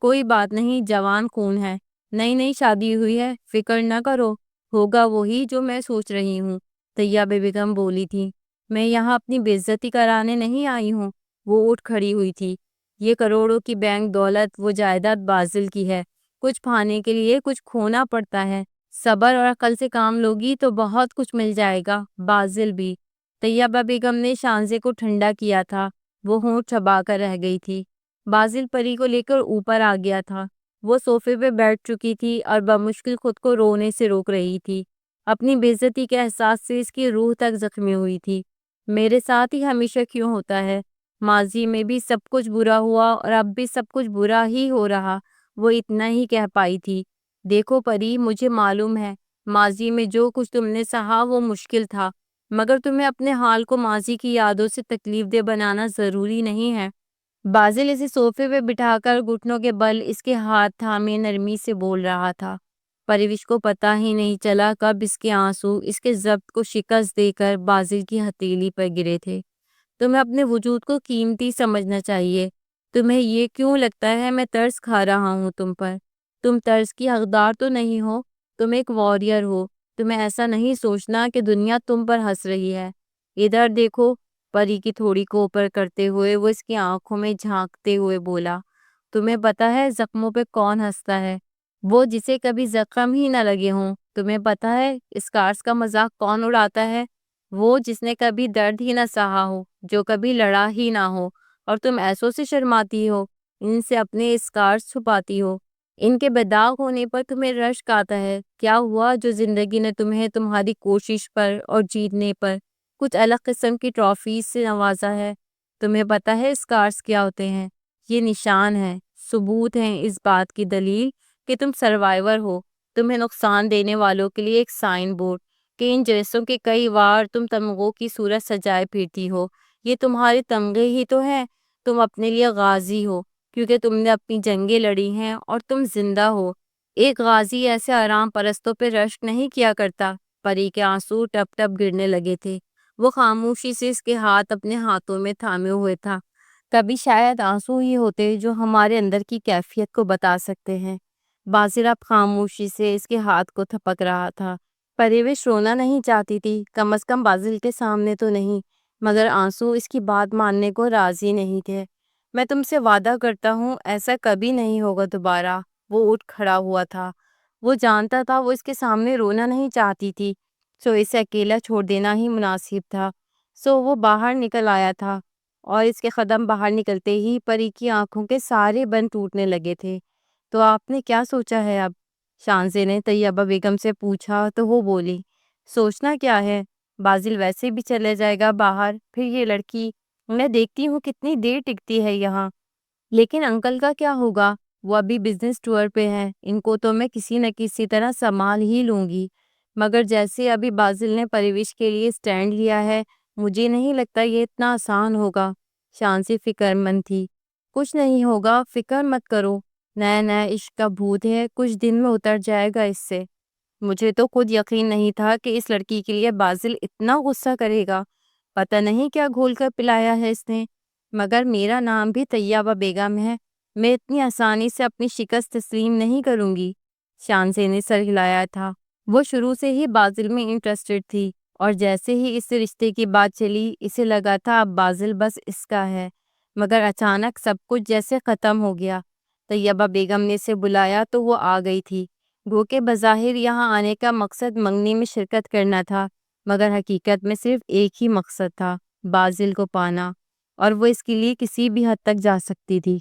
کوئی بات نہیں، جوان خون ہے، نئی نئی شادی ہوئی ہے، فکر نہ کرو، ہوگا وہی جو میں سوچ رہی ہوں، طیبہ بیگم بولی تھی۔ میں یہاں اپنی بے عزتی کرانے نہیں آئی ہوں۔ وہ اٹھ کھڑی ہوئی تھی۔ یہ کروڑوں کی بینک دولت، وہ جائیداد بازل کی ہے۔ کچھ پانے کے لیے کچھ کھونا پڑتا ہے۔ صبر اور عقل سے کام لوگی تو بہت کچھ مل جائے گا۔ بازل بھی۔ طیبہ بیگم نے شانزے کو ٹھنڈا کیا تھا۔ وہ ہونٹ چبا کر رہ گئی تھی۔ بازل پری کو لے کر اوپر آ گیا تھا۔ وہ صوفے پہ بیٹھ چکی تھی اور بمشکل خود کو رونے سے روک رہی تھی۔ اپنی بے عزتی کے احساس سے اس کی روح تک زخمی ہوئی تھی۔ میرے ساتھ ہی ہمیشہ کیوں ہوتا ہے؟ ماضی میں بھی سب کچھ برا ہوا اور اب بھی سب کچھ برا ہی ہو رہا۔ وہ اتنا ہی کہہ پائی تھی۔ دیکھو پری، مجھے معلوم ہے ماضی میں جو کچھ تم نے سہا وہ مشکل تھا، مگر تمہیں اپنے حال کو ماضی کی یادوں سے تکلیف دہ بنانا ضروری نہیں ہے۔ بازل اسے صوفے پہ بٹھا کر گھٹنوں کے بل اس کے ہاتھ تھامے نرمی سے بول رہا تھا۔ پروش کو پتہ ہی نہیں چلا کب اس کے آنسو اس کے ضبط کو شکست دے کر بازل کی ہتھیلی پر گرے تھے۔ تمہیں اپنے وجود کو قیمتی سمجھنا چاہیے۔ تمہیں یہ کیوں لگتا ہے میں ترس کھا رہا ہوں تم پر؟ تم ترس کی حقدار تو نہیں ہو، تم ایک واریر ہو۔ تمہیں ایسا نہیں سوچنا کہ دنیا تم پر ہنس رہی ہے۔ ادھر دیکھو، پری کی تھوڑی کو اوپر کرتے ہوئے وہ اس کی آنکھوں میں جھانکتے ہوئے بولا۔ تمہیں پتہ ہے زخموں پہ کون ہنستا ہے؟ وہ جسے کبھی زخم ہی نہ لگے ہوں۔ تمہیں پتہ ہے اسکارس کا مذاق کون اڑاتا ہے؟ وہ جس نے کبھی درد ہی نہ سہا ہو، جو کبھی لڑا ہی نہ ہو، اور تم ایسوں سے شرماتی ہو، ان سے اپنے اسکارس چھپاتی ہو۔ ان کے بے داغ ہونے پر تمہیں رشک آتا ہے۔ کیا ہوا جو زندگی نے تمہیں تمہاری کوشش پر اور جیتنے پر کچھ الگ قسم کی ٹرافیز سے نوازا ہے؟ تمہیں پتہ ہے اسکارس کیا ہوتے ہیں؟ یہ نشان ہے، ثبوت ہیں اس بات کی، دلیل کہ تم سروائیور ہو، تمہیں نقصان دینے والوں کے لیے ایک سائن بورڈ، کہ ان جیسوں کے کئی وار تم تمغوں کی صورت سجائے پھرتی ہو۔ یہ تمہارے تمغے ہی تو ہیں۔ تم اپنے لیے غازی ہو کیونکہ تم نے اپنی جنگیں لڑی ہیں اور تم زندہ ہو۔ ایک غازی ایسے آرام پرستوں پہ رشک نہیں کیا کرتا۔ پری کے آنسو ٹپ ٹپ گرنے لگے تھے۔ وہ خاموشی سے اس کے ہاتھ اپنے ہاتھوں میں تھامے ہوئے تھا۔ کبھی شاید آنسو ہی ہوتے جو ہمارے اندر کی کیفیت کو بتا سکتے ہیں۔ بازل اب خاموشی سے اس کے ہاتھ کو تھپک رہا تھا۔ پریوش رونا نہیں چاہتی تھی، کم از کم بازل کے سامنے تو نہیں، مگر آنسو اس کی بات ماننے کو راضی نہیں تھے۔ میں تم سے وعدہ کرتا ہوں ایسا کبھی نہیں ہوگا دوبارہ۔ وہ اٹھ کھڑا ہوا تھا۔ وہ جانتا تھا وہ اس کے سامنے رونا نہیں چاہتی تھی، سو اسے اکیلا چھوڑ دینا ہی مناسب تھا۔ سو وہ باہر نکل آیا تھا اور اس کے قدم باہر نکلتے ہی پری کی آنکھوں کے سارے بند ٹوٹنے لگے تھے۔ تو آپ نے کیا سوچا ہے اب؟ شانزے نے طیبہ بیگم سے پوچھا تو وہ بولی، سوچنا کیا ہے؟ بازل ویسے بھی چلے جائے گا باہر، پھر یہ لڑکی میں دیکھتی ہوں کتنی دیر ٹکتی ہے یہاں۔ لیکن انکل کا کیا ہوگا؟ وہ ابھی بزنس ٹور پہ ہیں، ان کو تو میں کسی نہ کسی طرح سنبھال ہی لوں گی۔ مگر جیسے ابھی بازل نے پریوش کے لیے سٹینڈ لیا ہے، مجھے نہیں لگتا یہ اتنا آسان ہوگا۔ شانزی فکر مند تھی۔ کچھ نہیں ہوگا، فکر مت کرو، نیا نیا عشق کا بھوت ہے، کچھ دن میں اتر جائے گا اس سے۔ مجھے تو خود یقین نہیں تھا کہ اس لڑکی کے لیے بازل اتنا غصہ کرے گا۔ پتہ نہیں کیا گھول کر پلایا ہے اس نے، مگر میرا نام بھی طیبہ بیگم ہے، میں اتنی آسانی سے اپنی شکست تسلیم نہیں کروں گی۔ شانزے نے سر ہلایا تھا۔ وہ شروع سے ہی بازل میں انٹرسٹڈ تھی، اور جیسے ہی اس رشتے کی بات چلی اسے لگا تھا اب بازل بس اس کا ہے۔ مگر اچانک سب کچھ جیسے ختم ہو گیا۔ طیبہ بیگم نے اسے بلایا تو وہ آ گئی تھی۔ گو کہ بظاہر یہاں آنے کا مقصد منگنی میں شرکت کرنا تھا، مگر حقیقت میں صرف ایک ہی مقصد تھا، بازل کو پانا، اور وہ اس کے لیے کسی بھی حد تک جا سکتی تھی۔